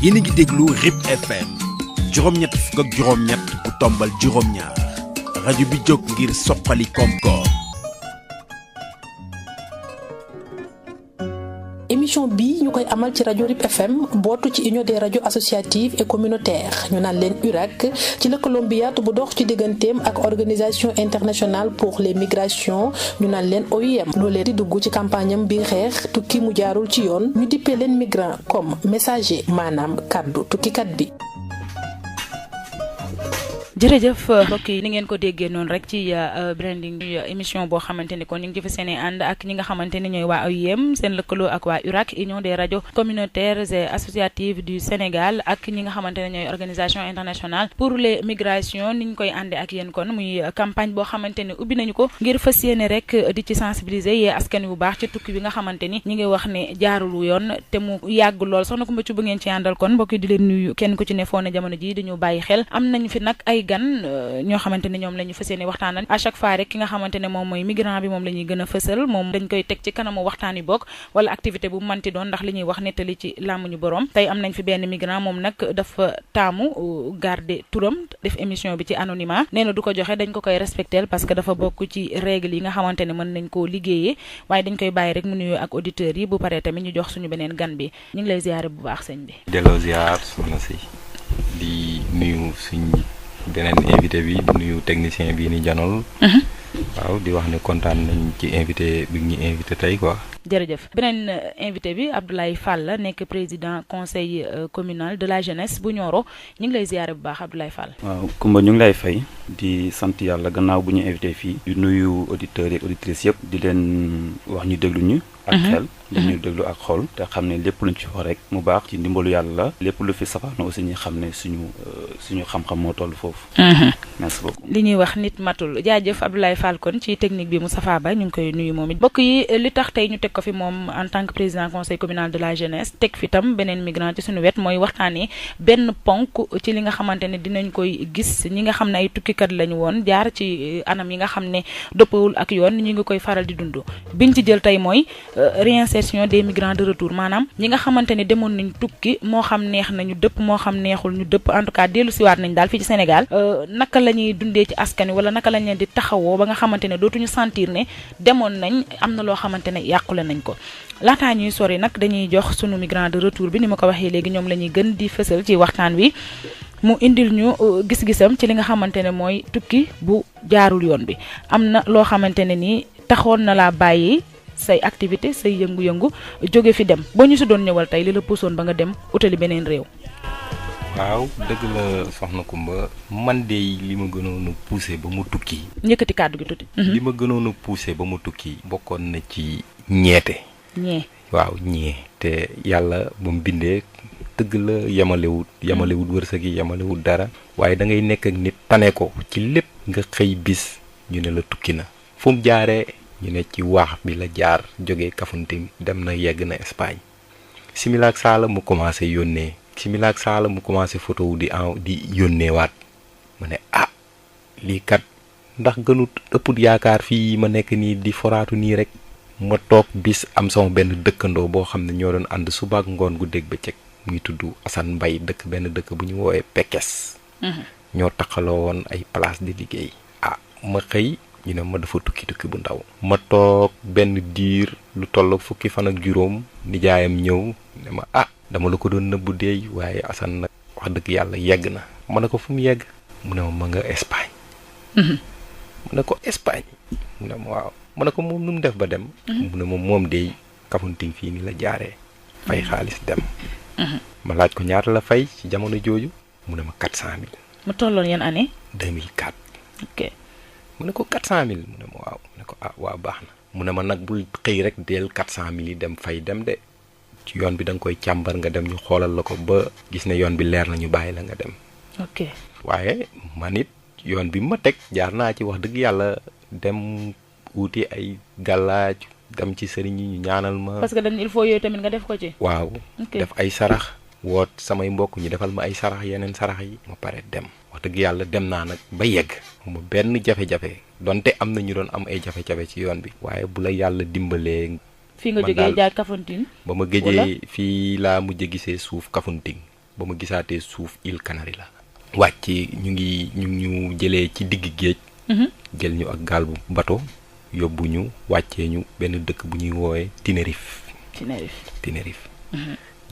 yéen a ngi déglu RIP FM juróom-ñett fukk ak juróom-ñett bu tombal juróom-ñaar rajo bi jóg ngir soqali koom-koom. émission bi ñu koy amal ci rajo RIP FM bootu ci union des radios associatives et communautaires ñu naan leen URAC ci lëkkaloom bi yaatu bu dox ci digganteem ak organisation internationale pour les migrations ñu naan leen OIM loolee di dugg ci campagne am bi xeex tukki mu jaarul ci yoon ñu dippee leen migrant comme messager maanaam kàddu tukkikat bi. jërëjëf mbokk yi ni ngeen ko déggee noonu rek ci branding émission boo xamante ni kon ñu ngi ci fa seen ànd ak ñi nga xamante ni ñooy waa OIM seen lëkkaloo ak waa URAC union des radios communautaires et associatives du Sénégal ak ñi nga xamante ne ñooy organisation internationale pour les migrations ni ñu koy àndee ak yéen kon muy campagne boo xamante ni ubbi nañu ko ngir fas yéene rek di ci sensibiliser yee askan wi bu baax ci tukki bi nga xamante ni ñi ngi wax ne jaarul yoon te mu yàgg lool soxna Kumba ci bu ngeen ci àndal kon mbokk yi di leen nuyu kenn ku ci ne foo ne jamono ji dañu bàyyi xel am nañu fi nag ay gan ñoo xamante ne ñoom la ñu fas yéene waxtaanal à chaque fois rek ki nga xamante ne moom mooy migrant bi moom la ñuy gën a fësal moom dañ koy teg ci kanamu waxtaan yi bokk wala activité bu manti doon ndax li ñuy wax nettali ci làmmuñu borom tey am nañ fi benn migrant moom nag dafa taamu garder turam def émission bi ci anonymat nee na du ko joxe dañ ko koy respecter parce que dafa bokk ci règle yi nga xamante ne mën nañ koo liggéeyee waaye dañ koy bàyyi rek mu nuyoo ak auditeurs yi bu paree tamit ñu jox suñu beneen gan bi ñu ngi lay ziare bu baax sëñ bi. delloo ziar soxna si di nuyu suñ beneen invité bi nuyu technicien bii ni janol waaw di wax ne kontaan nañ ci invité bi ñu invité tey quoi. jërëjëf beneen invité bi Abdoulaye Fall la nekk président conseil communal de la jeunesse bu Nioro ñu ngi lay ziare bu baax Abdoulaye Fall. waaw Kumba ñu ngi lay fay di sant yàlla gannaaw bu ñu invité fii di nuyu auditeurs et auditrices yëpp di leen wax ñu déglu ñu. ak xel dañuy déglu ak xol te xam ne lépp luñ ci wax rek mu baax ci ndimbalu yàlla lépp lu fi safaano aussi ñu xam ne suñu xam-xam moo toll foofu. merci beaucoup. li ñuy wax nit matul jaajëf Abdoulaye Fall kon ci technique bi Moustapha Ba ñu ngi koy nuyu moom it mbokk yi li tax tey ñu teg ko fi moom en tant que président conseil communal de la jeunesse teg fi tam beneen migrant ci suñu wet mooy waxtaanee benn ponk ci li nga xamante ne dinañ koy gis ñi nga xam ne ay tukkikat lañu woon jaar ci anam yi nga xam ne dëppawul ak yoon ñu ngi koy faral di dund biñ ci jël tey mooy réinsertion des migrants de retour maanaam ñi nga xamante ne demoon nañ tukki moo xam neex nañu dëpp moo xam neexul ñu dëpp en tout cas dellu siwaat nañ daal fii ci Sénégal naka la ñuy dundee ci askan wi wala naka lañ leen di taxawoo ba nga xamante ne dootuñu sentir ne demoon nañ am na loo xamante ne yàqule nañ ko laataa ñuy sori nag dañuy jox sunu migrant de retour bi ni ma ko waxee léegi ñoom la ñuy gën di fësal ci waxtaan wi mu indil ñu gis-gisam ci li nga xamante ne mooy tukki bu jaarul yoon bi am na loo xamante ne nii taxoon na laa bàyyi say activité say yëngu-yëngu jóge fi dem boo ñu si doon ñëwal tey li la puusoon ba nga dem utali beneen réew. waaw dëgg la soxna Kumba man de li ma gënoon a poussé ba mu tukki. njëkkati kàddu gi tuuti. li ma gënoon a poussé ba mu tukki. bokkoon na ci ñeete. waaw ñee te yàlla ba mu bindee dëgg la yamalewut wërsëg yi yamalewut dara. waaye da ngay nekk ak nit tane ko ci lépp nga xëy bis ñu ne la tukki na fu mu jaaree. ñu ne ci waax bi la jaar jógee Kafountine dem na yegg na Espagne similaak saala mu commencé yónnee similaak saala mu commencé photo wu di yónnee waat ma ne lii kat ndax gënut ëpput yaakaar fii ma nekk nii di foraatu nii rek ma toog bis am sama benn dëkkandoo boo xam ne ñoo doon ànd suba ak ngoon gu dégg bëccëg muy tudd Assane Mbaye dëkk benn dëkk bu ñu woowee Pekes ñoo taxaloo woon ay place di liggéey ma xëy ñu ne ma dafa tukki bu ndaw ma toog benn diir lu toll fukki fan ak juróom nijaayam ñëw ne ma dama la ko doon nëbbu deey waaye Assane nag wax dëgg yàlla yegg na ma ne ko fu mu yegg mu ne ma nga Espagne mu ne ko Espagne mu ne ma waaw ma ne ko moom nu mu def ba dem mu ne ma moom deey Kafountine fii ni la jaaree fay xaalis dem ma laaj ko ñaata la fay ci jamono jooju mu ne ma 400 000 mu tolloon yan année 2004 ok mu ne ko 400 000 mu ne ma waaw mu ne ko waaw baax na mu ne ma nag bul xëy rek del 400 000 yi dem fay dem de ci yoon bi da nga koy càmbar nga dem ñu xoolal la ko ba gis ne yoon bi leer na ñu bàyyi la nga dem. ok waaye man it yoon bi ma teg jaar naa ci wax dëgg yàlla dem wuti ay gàllaaj dem ci sëriñ yi ñu ñaanal ma. parce que dañ il faut yooyu tamit nga def ko ci. waaw def ay sarax woot samay mbokk ñu defal ma ay sarax yeneen sarax yi ma pare dem. wax dëgg yàlla dem naa nag ba yegg mu benn jafe-jafe donte am na ñu doon am ay jafe-jafe ci yoon bi waaye bu la yàlla dimbalee fii nga jógee jaar Kafountine ba ma géejee fii laa mujj gisee suuf Kafountine ba ma gisaatee suuf île Canaries la wàcc ñu jëlee ci digg géej jël ñu ak gaal bu bateau yóbbu ñu wàccee ñu benn dëkk bu ñuy woowee Tenerife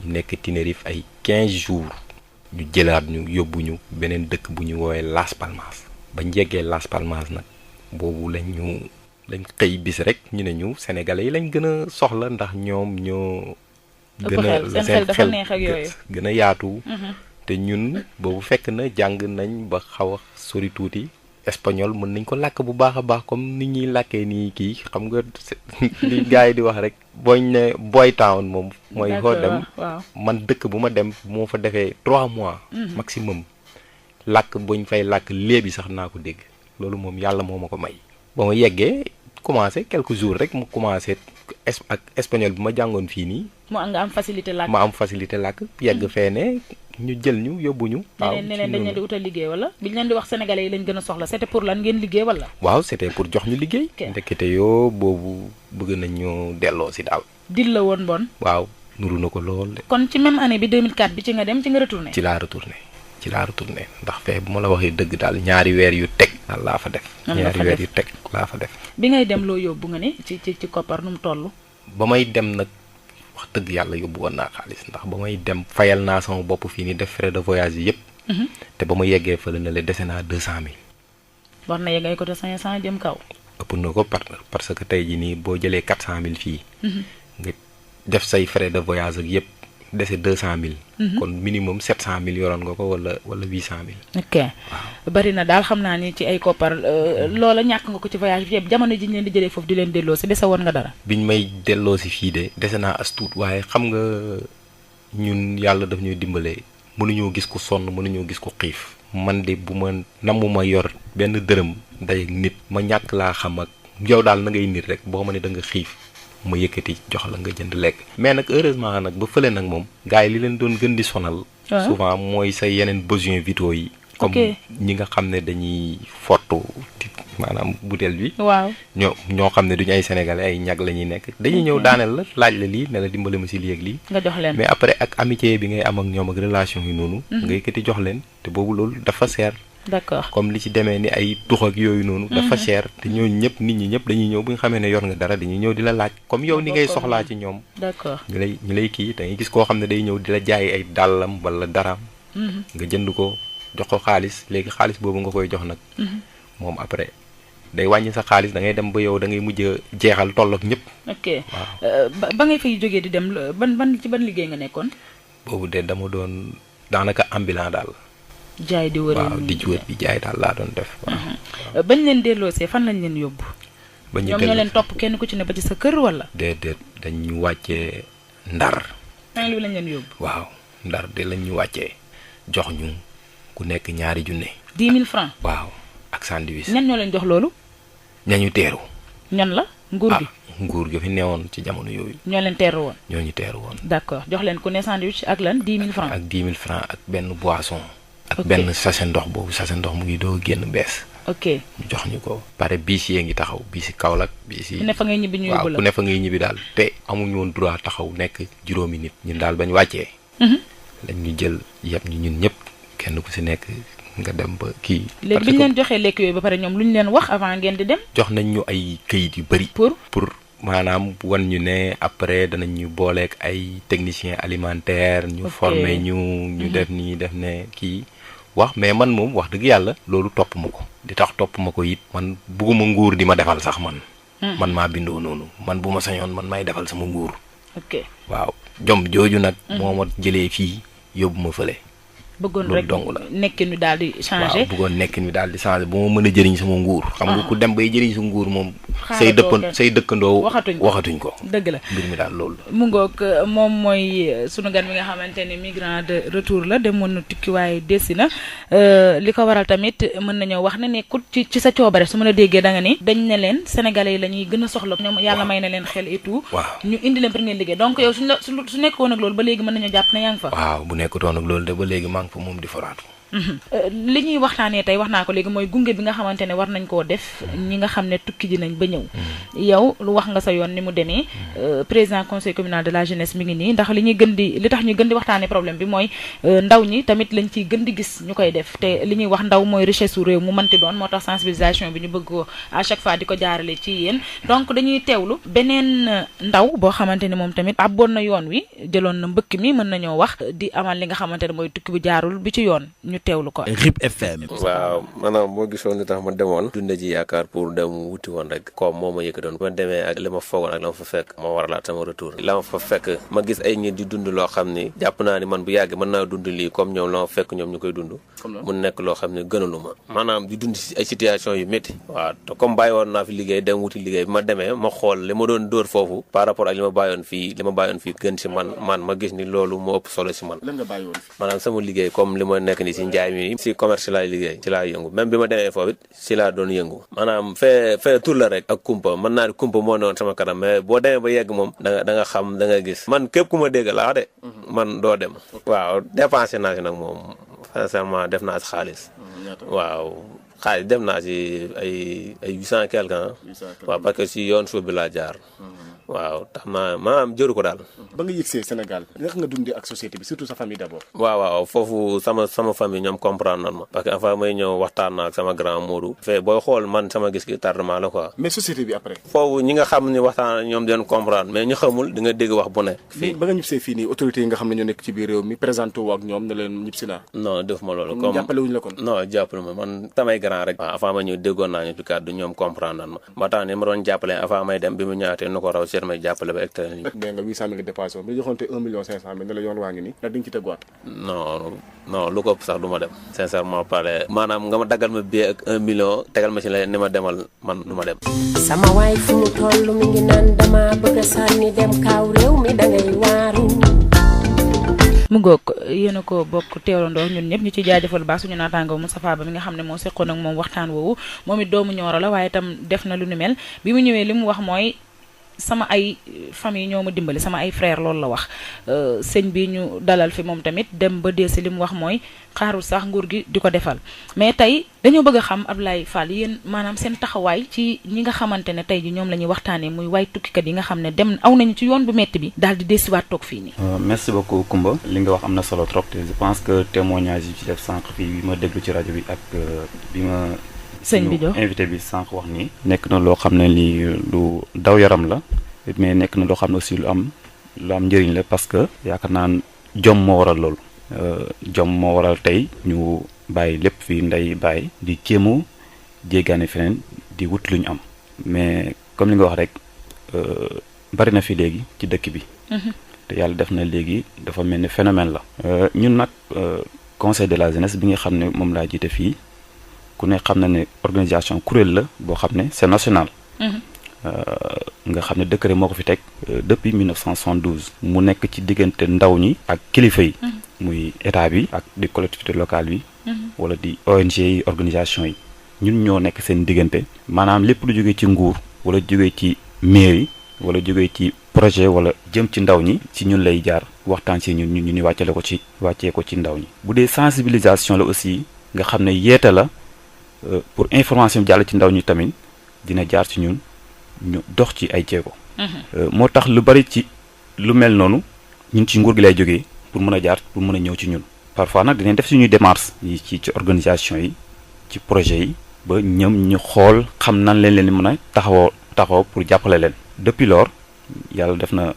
ñu nekk Tenerife ay 15 jours ñu jëlaat ñu yóbbu ñu beneen dëkk bu ñuy woowee Las Palmas ba njegee Las Palmas nag boobu lañ xëy bis rek ñu ne ñu sénégalais yi lañ gën a soxla ndax ñoom ñoo gën a seen xel gën a yaatu te ñun boobu fekk na jàng nañ ba xaw a sori tuuti espagnol mën nañ ko làkk bu baax a baax comme nit ñuy làkkee nii kii xam nga li gars yi di wax rek booñ ne boy town moom mooy foo dem man dëkk bu ma dem moo fa defee 3 mois maximum làkk buñ fay làkk léebi sax naa ko dégg loolu moom yàlla moo ma ko may ba ma yeggee commencé quelques jours rek mu commencé ak espagnol bi ma jàngoon fii nii nga am facilité làkk ma am facilité làkk yegg feene ñu jël ñu yóbbu ñu waaw ne leen dañ leen di utal liggéey wala biñ leen di wax sénégalais yi lañ gën a soxla c'était pour lan ngeen liggéey wala waaw c'était pour jox ñu liggéey ndekete yoo boobu bëgg nañ ñu delloo si daal dil la woon bon waaw nuru na ko lool de kon ci même année bi 2004 bi ci nga dem ci nga retourné ci laa retourné ndax fee bu ma la waxee dëgg daal ñaari weer yu teg daal laa fa def laa fa def bi ngay dem loo yóbbu nga ne ci koppar nu mu toll ba may dem nag wax dëgg yàlla yóbbu woon naa xaalis ndax ba may dem fayal naa sama bopp fii ni def frais de voyage yi yëpp te ba ma yeggee fële na le dese naa 200 000 war na yeggay côté 500 jëm kaw ëpp na ko parce que tey jii nii boo jëlee 400 000 fii nga def say frais de voyage ak yëpp dese 200 000 kon minimum 700 000 yoroon nga ko wala 800 000 ok bari na daal xam naa ni ci ay koppar loola ñàkk nga ko ci voyage bi yëpp jamono ji ñu leen di jëlee foofu di leen delloo si dese woon nga dara biñ may delloo si fii de dese naa as tuut waaye xam nga ñun yàlla daf ñuy dimbalee mënuñoo gis ku sonn mënuñoo gis ku xiif man de bu ma namuma yor benn dërëm day nit ma ñàkk laa xam ak yow daal na ngay nit rek boo ma ne da nga xiif ma yëkkati jox la nga jënd lekk mais nag heureusement nag ba fële nag moom gars yi li leen doon gën di sonal souvent mooy sa yeneen besoins vitaux yi comme ñi nga xam ne dañuy fottu maanaam butéel bi waaw ñoo xam ne duñu ay sénégalais ay ñag la ñuy nekk dañuy ñëw daaneel la laaj la lii ne la dimbale ma si lii ak lii nga jox leen mais après ak amitié bi ngay am ak ñoom ak relation yi noonu nga yëkkati jox leen te boobu loolu dafa seer d'accord comme li ci demee ni ay tux ak yooyu noonu dafa cher te ñooñu ñëpp nit ñi ñëpp dañuy ñëw bu nga xamee ne yor nga dara dañuy ñëw di la laaj comme yow ni ngay soxlaa ci ñoom d'accord ñu lay kii da ngay gis koo xam ne day ñëw di la jaay ay dàllam wala daraam nga jënd ko jox ko xaalis léegi xaalis boobu nga koy jox nag moom après day wàññi sa xaalis da ngay dem ba yow da ngay mujj a jeexal toll ak ñëpp ok ba ngay fay jógee di dem ban liggéey nga nekkoon boobu de dama doon daanaka ambulant daal jaay di wër waaw di wër bi jaay daal laa doon def waaw bañ leen delloosee fan lañ leen yóbbu ñoom ñoo leen topp kenn ku ci ne ba ci sa kër wala déedéet dañ ñu wàccee Ndar Saint-Louis lañ leen yóbbu waaw Ndar de lañ ñu wàccee jox ñu ku nekk ñaari junne 10 000 francs waaw ak sandwich ñan ñoo leen jox loolu ñañu teeru ñan la nguur gi nguur gi fi newoon ci jamono yooyu ñoo leen teeru woon ñoo ñu teeru woon d'accord jox leen ku ne sandwich ak lan 10 000 francs ak 10 000 francs ak benn boisson ak benn sachet ndox boobu sachet ndox mu ngi doo génn bees ok ñu jox ñu ko pare biis yee ngi taxaw biisi Kaolack biisi ku ne fa ngay ñibbi ñu yóbbu la ku ne fa ngay ñibbi daal te amuñu woon droit taxaw nekk juróomi nit ñun daal bañ wàccee lañ ñu jël yëpp ñu ñun ñëpp kenn ku si nekk nga dem ba kii léegi bi ñu leen joxee lekk yooyu ba pare ñoom lu ñu leen wax avant ngeen di dem jox nañ ñu ay këyit yu bëri pour maanaam wan ñu ne après danañ ñu booleek ay technicien alimentaire ñu former ñu def nii def ne kii wax mais man moom wax dëgg yàlla loolu topp ma ko di tax topp ma ko it man bugguma nguur di ma defal sax man maa bindoo noonu man bu ma sañoon man maay defal sama nguur ok waaw jom jooju nag moo ma jëlee fii yóbbu ma fële bëggoon rek nekkin wi daal di changé waaw bëggoon nekkin wi daal di changé ba ma mën a jëriñ sama nguur xam nga ku dem bay jëriñ sa nguur moom say dëkkandoo waxatuñ ko dëgg la mbir mi daal loolu mu ngoog moom mooy sunu gan bi nga xamante ne migrant de retour la demoon na tukki waaye delsi na li ko waral tamit mën nañoo wax ne nekkul ci sa coobare su ma la déggee da nga ni dañ ne leen sénégalais yi la ñuy gën a soxla ñoom yàlla may na leen xel et tout ñu indi leen pour ngeen liggéey donc yow su nekkoon ak loolu ba léegi mën nañoo jàpp ne yaa ngi fa waaw bu nekkutoon ak loolu de ba léegi maa ngi fa moom di foraatu li ñuy waxtaanee tey wax naa ko léegi mooy gunge bi nga xamante ne war nañ koo def ñi nga xam ne tukki dinañ ba ñëw yow lu wax nga sa yoon ni mu demee président conseil communal de la jeunesse mi ngi nii ndax li tax ñu gën di waxtaanee problème bi mooy ndaw ñi tamit lañ ciy gën di gis ñu koy def te li ñuy wax ndaw mooy richesse su réew mu mënti doon moo tax sensibilisation bi ñu bëgg ko à chaque fois di ko jaarale ci yéen donc dañuy teewlu beneen ndaw boo xamante ne moom tamit abboon na yoon wi jëloon na mbëkk mi mën nañoo wax di amal li nga xamante ne mooy tukki bu jaarul bi ci yoon ñu teewlu ko. RIP FM. waaw maanaam boo gisoon li tax ma demoon dunde ji yaakaar pour dem wuti woon rek comme moo ma yëkk doon ma demee ak li ma foogoon ak la ma fa fekk moo waralaat sama retour la ma fa fekk ma gis ay nit di dund loo xam ni jàpp naa ni man bu yàgg mën naa dund lii comme ñoom la ma fekk ñoom ñu koy dund mu nekk loo xam ne gënalu ma maanaam di dund ay situation yu métti waaw te comme bàyyi woon naa fi liggéey dem wuti liggéey bi ma demee ma xool li ma doon dóor foofu par rapport ak li ma bàyyoon fii gën si man ma gis ni loolu moo ëpp solo si man maanaam sama liggéey comme li ma nekk ni si njaay mi si commerce laay liggéey ci laa yëngu même bi ma demee foofu it si laa doon yëngu maanaam fee tur la rek ak kumpa mën naa ni kumpa moo newoon sama kanam mais boo demee ba yegg moom da nga xam da nga gis man képp ku ma dégg laa de man doo dem waaw dépensé naa si nag moom sincèrement def naa si xaalis waaw xaalis def naa si ay 800 quelque waaw parce que si yoon suuf bi laa jaar waaw tax naa maanaam jëru ko daal. ba nga yëgsee Sénégal naka nga dundee ak société bi surtout sa famille d'abord. waaw foofu sama famille ñoom comprendre nan ma parce que avant may ñëw waxtaan naa ak sama grand Modou. fee booy xool man sama gis-gis tardement la quoi. mais société bi après. foofu ñi nga xam ni waxtaan ñoom den comprendre mais ñu xamul di nga dégg wax bu ne. fii ba nga ñibbisee fii nii autorités yi nga xam ne ñoo nekk ci biir réew mi présenté wu ak ñoom ne leen ñibbisi naa. non def ma loolu. comme jàppale wuñu la kon. non jàppale ma man samay grand rek. waaw avant ma ñëw déggoon naa ñu ci kàddu ñoom comprendre nan ma ba tax ni ma doon jàppale avant may dem bi mu ñëwaatee nu ko raw seet may jàppale ba hectare yi. dégg nga 800 000 nga dépassé woon bi ñu joxoonte 1,5 million ne la yoon waa ngi nii ndax di nga ci teguwaat. non lu ko sax du ma dem sincèrement parler maanaam nga ma daggal ma billet ak 1 million tegal ma ci la ni ma demal man du ma dem. sama waay fu mu toll mi ngi naan dama bëgg a sànni dem kaaw réew mi dangay waaru. mu ngoog yéen a ko bokk teewlandoo ñun ñëpp ñu ci jaajëfal baax suñu naataango Moustapha Ba mi nga xam ne moo seqoon ak moom waxtaan woowu moom it doomu Nioro la waaye itam def na lu ni mel bi mu ñëwee li mu wax mooy sama ay famille ñoo ma dimbali sama ay frère loolu la wax sëñ bi ñu dalal fi moom tamit dem ba deesi li mu wax mooy xaarul sax nguur gi di ko defal mais tey dañoo bëgg a xam Abdoulaye Fall yéen maanaam seen taxawaay ci ñi nga xamante ne tey ji ñoom la ñuy waxtaanee muy waay tukkikat yi nga xam ne dem aw nañu ci yoon bu metti bi daal di desiwaat toog fii nii. merci beaucoup Koumba li nga wax am na solo trop te je pense que témoignage yi ci def sànq fii bi ma déglu ci rajo bi ak bi ma sëñ bi jox invité bi sànq wax nii nekk na loo xam ne lii lu daw yaram la mais nekk na loo xam ne aussi lu am njëriñ la parce que yaakaar naa jom moo waral loolu jom moo waral tey ñu bàyyi lépp fii nday bàyyi di jéemu jéggaane feneen di wut lu ñu am mais comme li nga wax rek bari na fi léegi ci dëkk bi te yàlla def na léegi dafa mel ni phénomène la ñun nag conseil de la jeunesse bi nga xam ne moom laa jiite fii ku ne xam na ne organisation kuréel la boo xam ne c'est national nga xam ne décret moo ko fi teg depuis 1972 mu nekk ci diggante ndaw ñi ak kilifa yi muy état bi ak di collectivité locale bi wala di ONG yi organisation yi ñun ñoo nekk seen diggante maanaam lépp lu jógee ci nguur wala jógee ci mairie wala jógee ci projet wala jëm ci ndaw ñi ci ñun lay jaar waxtaan ci ñun ñu ni wàccee ko ci ndaw ñi bu dee sensibilisation la aussi nga xam ne yeete la pour information jàll ci ndaw ñi tamit dina jaar ci ñun ñu dox ci ay jéego. moo tax lu bari ci lu mel noonu ñun ci nguur gi lay jógee pour mën a jaar pour mën a ñëw ci ñun. parfois nag dinañ def suñuy démarches yi ci organisation yi ci projet yi ba ñoom ñu xool xam nan leen mën a taxawoo pour jàppale leen. depuis lors yàlla def na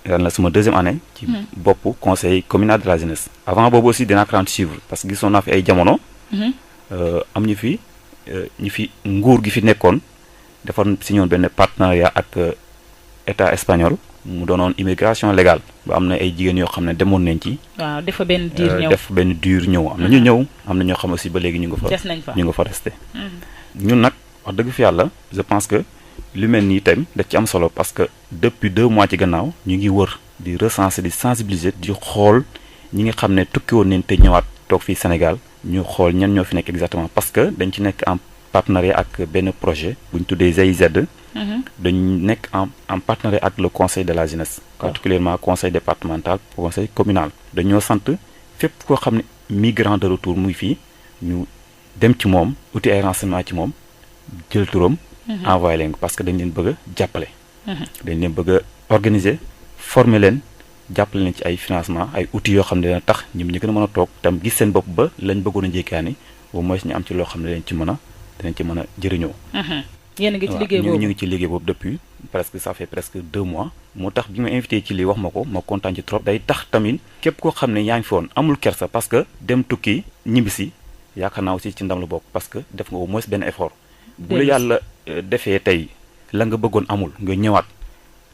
ren la sama deuxième année. ci boppu conseil communal de la jeunesse. avant boobu aussi dinaa ko suivre parce que gisoon naa fi ay jamono. am ñu fi nguur gi fi nekkoon. dafa signé benn partenariat ak état espagnol mu doonoon immigration légale ba am na ay jigéen yoo xam ne demoon nañ ci. waaw def benn diir ñëw am na ñu ñëw am na ñoo xam aussi ba léegi ñu nga fa resté. ñun nag wax dëgg fi yàlla je pense que lu mel nii tamit da ci am solo parce que depuis 2 mois ci gannaaw ñu ngi wër di recenser di sensibiliser di xool ñi nga xam ne tukki woon nañ te ñëwaat toog fii Sénégal ñu xool ñan ñoo fi nekk exactement parce que dañ ci nekk en partenariat ak benn projet bu ñu tuddee GIZ. dañu nekk en partenariat ak le conseil de la jeunesse. particulièrement conseil départemental conseil communal. dañoo sant fépp koo xam ne migrant de retour muy fii ñu dem ci moom uti ay renseignement ci moom jël turam envoyé leen ko parce que dañ leen bëgg a jàppale dañ leen bëgg a organiser former leen jàppale leen ci ay financement ay outils yoo xam ne dina tax ñoom ñu gën a mën a toog tam gis seen bopp ba lañ bëggoon a njëkkaani au moins ñu am ci loo xam ne dinañ ci mën a jëriñoo. yéen a ngi ci liggéey boobu ñu ngi ci liggéey boobu depuis presque ça fait presque 2 mois. moo tax bi ma invité ci lii wax ma ko ma kontaan ci trop. day tax tamit képp koo xam ne yaa ngi fi woon amul kersa parce que dem tukki ñibbisi yaakaar naa aussi ci ndam la bokk parce que def nga au moins benn effort. bu la yàlla defee tey la nga bëggoon amul nga ñëwaat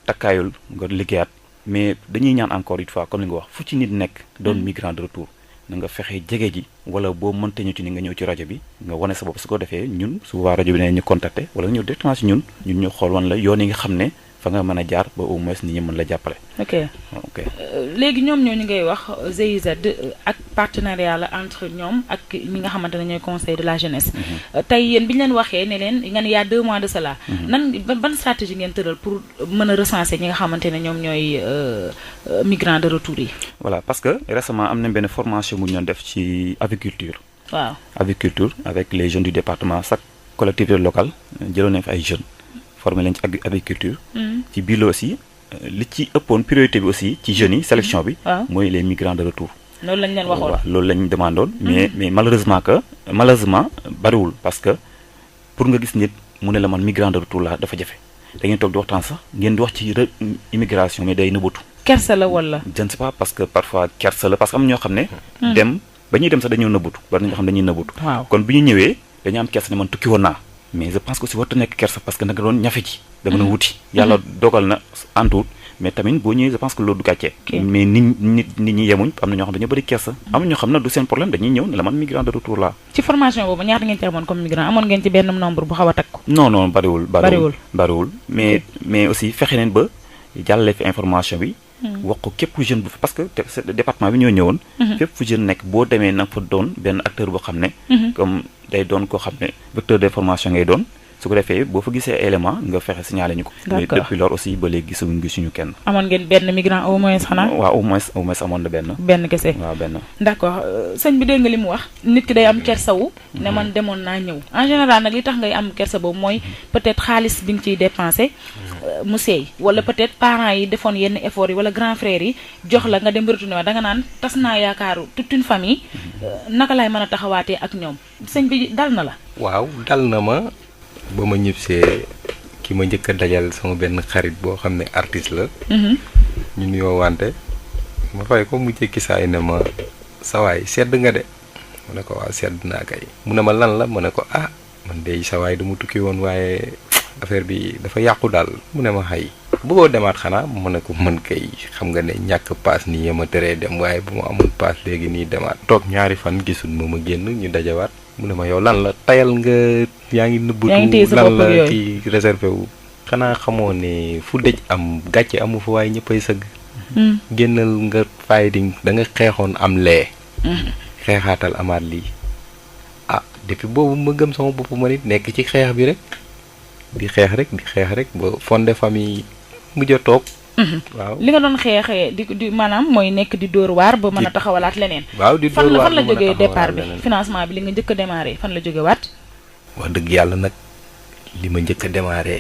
takkaayul nga liggéeyaat mais dañuy ñaan encore une fois comme li nga wax fu ci nit nekk doon migrant de retour. na nga fexe jege ji wala boo mënte ñu ci ni nga ñëw ci rajo bi nga wane sa bopp su ko defee ñun su waa rajo bi ne ñu contacter wala nga ñëw directement si ñun ñu xool wan la yoon yi nga xam ne fa nga mën a jaar ba au moins nit ñi mën la jàppale. ok léegi ñoom ñooñu ngay wax GIZ ak partenariat la entre ñoom ak ñi nga xamante ne ñooy conseil de la jeunesse. tey yéen bi ñu leen waxee ne leen nga ne y a 2 mois de cela. nan ban stratégie ngeen tëral pour mën a recenser ñi nga xamante ne ñoom ñooy migrants de retour yi. voilà parce que récemment am nañ benn formation bu ñu doon def ci aviculture. waaw aviculture avec les jeunes du département chaque collectivité locale jëloon nañ fi ay jeunes. formé leen ci agriculture. ci biir la aussi li ci ëppoon priorité bi aussi ci jeunes yi sélection bi. mooy les migrants de retour. loolu lañ leen waxoon waaw loolu lañ demandoon. mais malheureusement bariwul parce que pour nga gis nit mu ne la man migrant de retour la dafa jafe da ngeen toog di waxtaan sax ngeen di wax ci immigration mais day nëbbatu. kersa la wala. je ne sais pas parce que parfois kersa la parce que am ñoo xam ne. dem ba ñuy dem sax dañoo nëbbatu bari na ñoo xam ne dañuy nëbbatu. kon bi ñu ñëwee dañu am kersa ne man tukki woon naa. mais je pense que aussi warta nekk kersa parce que da nga doon ñafe ci da nga doon wuti yàlla dogal na antuut mais tamit boo ñëwee je pense que loolu du gàccee mais nit ñi yemuñ am na ñoo xam dañoo bëri kersa am na ñoo xam ne du seen problème dañuy ñëw ne la man migrant de retour la ci formation boobu ñaata ngeen ci amoon comme migrant amoon ngeen ci benn nombre bu xaw a takku non bariwul mais aussi fexe neen ba jàllale fi information bi wax ko képp fu jeune bu parce que département bi ñoo ñëwoon fépp fu jeune nekk boo demee nag fa doon benn acteur boo xam ne comme day doon koo xam ne vecteur d'information ngay doon su ko defee boo fa gisee élément nga fexe signalé ñu ko mais depuis lors aussi ba léegi gisuñu kenn amoon ngeen benn migrant au moins xanaa waaw au moins amoon na benn kese waaw benn d'accord sëñ bi dégg nga li mu wax nit ki day am kersawu ne man demoon naa ñëw en général nag li tax ngay am kersa boobu mooy peut-être xaalis bi nga ciy dépensé mu seey wala peut-être parents yi defoon yenn effort yi wala grand frère yi jox la nga dem retourné wa da nga naan tas naa yaakaaru toute une famille naka laay mën a taxawaatee ak ñoom sëñ bi dal na la waaw dal na ma ba ma ñibbisee ki ma njëkk a dajal sama benn xarit boo xam ne artiste la ñu nuyoo wante ma fay ko mu jëkki saay ne ma sawaay sedd nga de mu ne ko waaw sedd naa kay mu ne ma lan la mu ne ko man de sawaay dama tukki woon waaye affaire bi dafa yàqu daal mu ne ma xay bëggoo demaat xanaa mu ne ko mën kay xam nga ne ñàkk paas nii ya ma teree dem waaye bu ma amul paas léegi nii demaat toog ñaari fan gisul ma génn ñu dajawaat mu ne ma yow lan la tayal nga yaa ngi nëbbatu lan la kii réservé wu xanaa xamoo ne fu dëj am gàcce amu fa waaye ñëppay sëgg génnal nga fighting da nga xeexoon am lee xeexaatal amaat lii depuis boobu ma gëm sama bopp ma nit nekk ci xeex bi rek di xeex rek ba fondé famille mujj a toog waaw li nga doon xeexee di maanaam mooy nekk di dóor waar ba mën a taxawalaat leneen waaw di dóor waar fan la jógee départ bi financement bi li nga njëkk a démarré fan la jógee waat wax dëgg yàlla nag li ma njëkk a démarré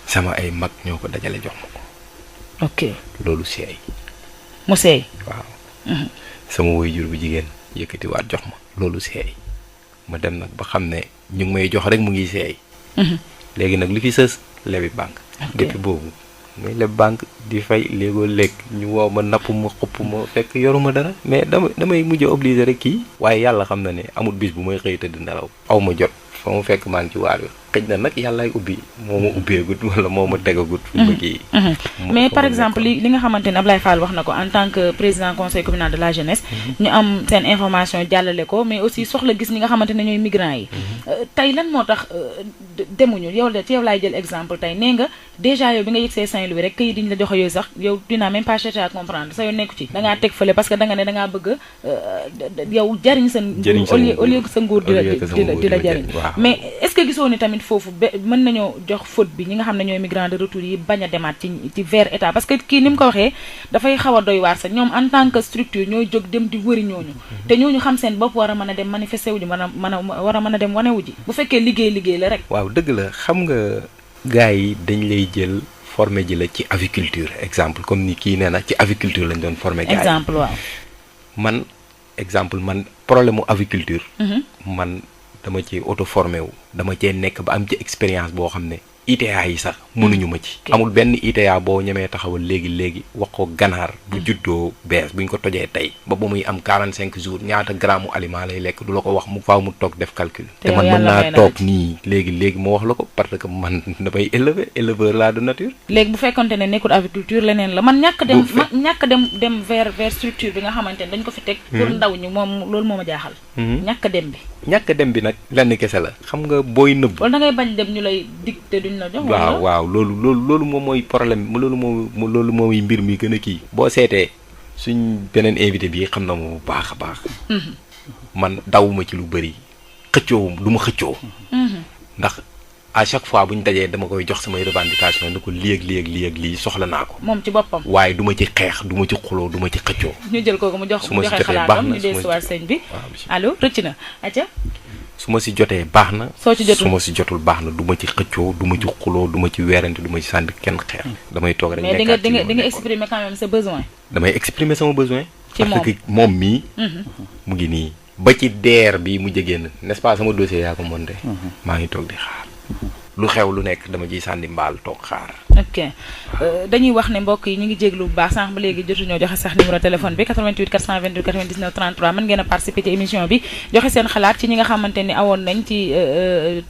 sama ay mag ñoo ko dajale jox ma ko ok loolu seey mu seey waaw sama waajur bu jigéen yëkkati waat jox ma loolu seey ma dem nag ba xam ne ñu ngi may jox rek mu ngi seey léegi nag li fi sës lebi banque depuis boobu muy leb banque di fay léegoo lekk ñu woo ma napp ma xupp ma fekk yoruma dara mais damay mujj obligé rek kii waaye yàlla xam na ne amul bis bu may xëy tëdd nelaw aw ma jot fa mu fekk maa ngi ci waar wi xëj na nag yàllaay ubbi moo ma ubbeegut wala moo ma tegagut fu ma kii mais par exemple li nga xamante ne Ablaye Fall wax na ko en tant que président conseil communal de la jeunesse ñu am seen information jàllale ko mais aussi soxla gis ñi nga xamante ne ñooy migrants yi tey lan moo tax demuñu yow la ci yow laay jël exemple tey nee nga déjà yow bi nga yëgsee Saint-Louis rek këyit yi ñu la joxe yooyu sax yow tu n'as même pas cherché à comprendre sa yow nekku ci dangaa teg fële parce que da nga ne dangaa bëgg yow jariñ sa nguur au lieu que sa nguur di la jariñ mais est-ce que gisoo ni tamit foofu mën nañoo jox faute bi ñi nga xam ne ñooy migrants de retour yi bañ a demaat ci vers état parce que kii ni mu ko waxee dafay xaw a doy waar sax ñoom en tant que structure ñooy jóg dem di wëri ñooñu te ñooñu xam seen bopp war a mën a dem manifester wu ji war a mën a dem wanewu ji bu fekkee liggéey la rek. waaw dëgg la xam nga gars yi dañ lay jël formé ji la ci aviculture exemple comme ni kii nee na ci aviculture lañ doon formé gars yi exemple waaw man problème mu aviculture man dama ci auto formé wu dama cee nekk ba am ci expérience boo xam ne ITA yi sax mënuñu ma ci amul benn ITA boo ñemee taxawal léegi wax ko ganaar bu juddoo bees buñ ko tojee tey ba muy am 45 jours ñaata gramme aliment lay lekk du la ko wax mu faaw mu toog def calcul te man mën naa toog nii léegi mu wax la ko parce que man damay éleveur laa de nature léegi bu fekkonte ne nekkul aviculture leneen la man ñàkk dem vers structure bi nga xamante ne dañ ko fi teg pour ndaw ñi moom loolu moo ma jaaxal ñàkk dem bi nag lenn kese la xam nga booy nëbb wala da ngay bañ dem ñu lay dicté duñ la jox waaw loolu moom mooy problème loolu mooy mbir mi gën a kii boo seetee suñ beneen invité bi xam na mu baax a baax man dawuma ci lu bëri du ma xëccoo ndax à chaque fois bu ñu dajee dama koy jox samay revendication ni ko lii soxla naa ko moom ci boppam waaye du ma ci xeex du ma ci xuloo du ma ci xëccoo ñu jël kooku mu joxe xalaatam ñu desuwaat sëñ bi allo rëcc na acca su ma si jotee baax na soo ci jotul su ma si jotul baax na du ma ci xëccoo du ma ci xuloo du ma ci weerante du ma ci sànni kenn xeer damay toog rek mais di nga exprimer quand même sa besoin damay exprimer sama besoin ci parce que moom mii mu ngi nii ba ci deer bi mu jegéen n'est-ce pas sama dossier yaa ko monté maa ngi toog di xaar lu xew lu nekk dama ciy sànni mbaal toog xaar ok dañuy wax ne mbokk yi ñu ngi jéglu bu baax sànq ba léegi jotuñoo joxe sax numéro téléphone bi 88 428 99 33 mën ngeen a participer ci émission bi joxe seen xalaat ci ñi nga xamante ni awoon nañ ci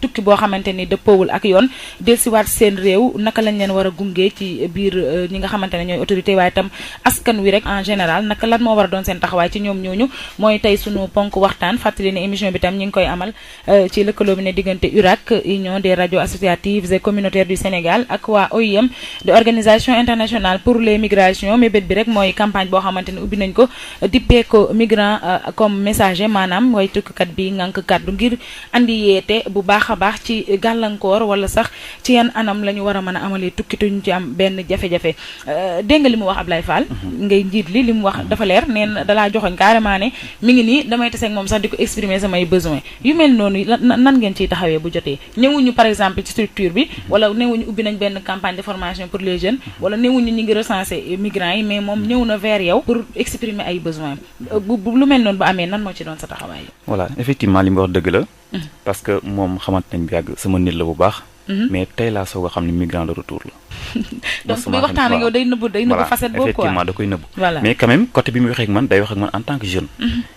tukki boo xamante ni dëppoowul ak yoon dellusiwaat seen réew naka lañ leen war a gungee ci biir ñi nga xamante ne ñooy autorité waaye itam askan wi rek en général naka lan moo war a doon seen taxawaay ci ñoom ñooñu mooy tey sunu ponk waxtaan fàttali ne émission bi tam ñi ngi koy amal ci lëkkaloo bi ne diggante URAC Union des radios associatives et communautaires du Sénégal ak waa OIM de organisation internationale pour les migrations mébét bi rek mooy campagne boo xamante ne ubbi nañ ko dippee ko migrant comme messager maanaam way tukkikat bi ngànk kàddu ngir andi yeete bu baax a baax ci gàllankoor wala sax ci yan anam la ñu war a mën a amalee tukki tuñ ci am benn jafe-jafe dégg nga li mu wax Ablaye Fall ngay njiit li mu wax dafa leer neen dalaa joxoñ carrément ne mi ngi nii damay tase ak moom sax di ko exprimer samay besoin yu mel noonu nan ngeen ciy taxawee bu jotee ñëwuñu par exemple ci structure bi wala néewuñu ubbi nañ benn campagne de formation pour les jeunes wala néewuñu ñi ngi recenser migrants yi mais moom ñëw na vers yow pour exprimer ay besoins bu lu mel noonu bu amee nan moo ci doon sa taxawaay. voilà effectivement li mu wax dëgg la. parce que moom xamante nañ bi yàgg sama nit la bu baax. mais tey laa soog a xam ne migrant de retour la. donc buy waxtaan ak yow day nëbb facette boobu quoi effectivement da koy nëbb. voilà mais quand même côté bi muy waxee ak man day wax ak man en tant que jeune.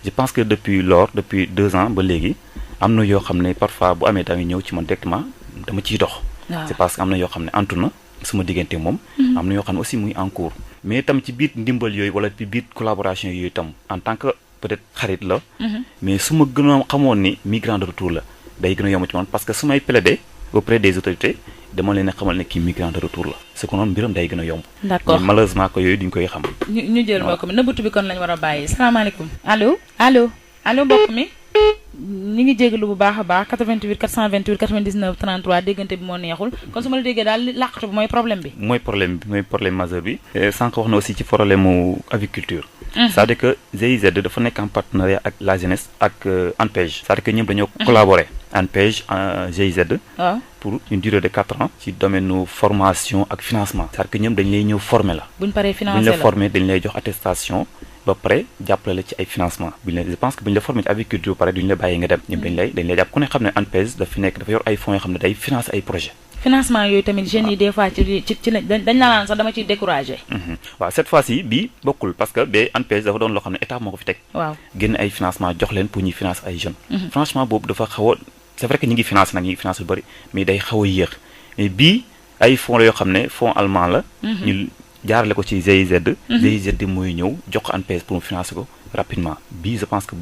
je pense que depuis 2 ans ba léegi am na yoo xam ne parfois bu amee tamit ñëw ci man directement dama ciy dox. c'est parce que am na yoo xam ne antu na sama diggante moom. am na yoo xam ne aussi muy en cours. mais itam ci biir ndimbal yooyu wala ci biir collaboration yooyu itam en tant que peut-être xarit la. mais su ma gën a xamoon ni migrant de retour la day gën a yomb ci man parce que su may plaider auprès des autorités dama leen a xamal ne kii migrant de retour la c'est que noonu mbiram day gën a yomb. d'accord mais malheureusement que yooyu duñ koy xam. ñu jël mbokk mi nëbbatu bi kon lañ war a bàyyi salaamaaleykum. allo mbokk mi. ñi ngi jégalu bu baax a baax 88 428 99 33 déggante bi moo neexul kon su ma la déggee daal làqatu bi mooy problème bi. mooy problème majeur bi. sànq wax na aussi ci problème mu aviculture. c'est-à-dire que GIZ dafa nekk en partenariat ak la jeunesse ak ANPEJ. c'est-à-dire que ñoom dañoo collaborer. ANPEJ GIZ. waaw pour une durée de 4 ans. ci domaine nu formation ak financement. c'est-à-dire que ñoom dañ lay ñëw former la. buñ paree financer la buñ la former dañ lay jox attestation. ba pare jàppale la ci ay financement je pense que bu ñu la formé ci agriculture ba pare duñu la bàyyi nga dem ñoom dañ lay jàpp ku ne xam ne ANPEJ dafa yor ay fonds yoo xam ne day financer ay projet financement yooyu tamit jeunes yi des fois ci dañ la naan sax dama ciy découragé waaw cette fois ci bii bokkul parce que ba ANPEJ dafa doon loo xam ne état moo ko fi teg waaw génn ay financement jox leen pour ñuy financer ay jeunes franchement boobu dafa xaw a c'est vrai que ñi ngi financer nag ñi ngi financer lu bëri mais day xaw a yéex mais bii ay fonds la yoo xam ne fonds allemand la jaarale ko ci GIZ. GIZ mooy ñëw jox ko ANPEJ pour mu financer ko rapidement bii je pense que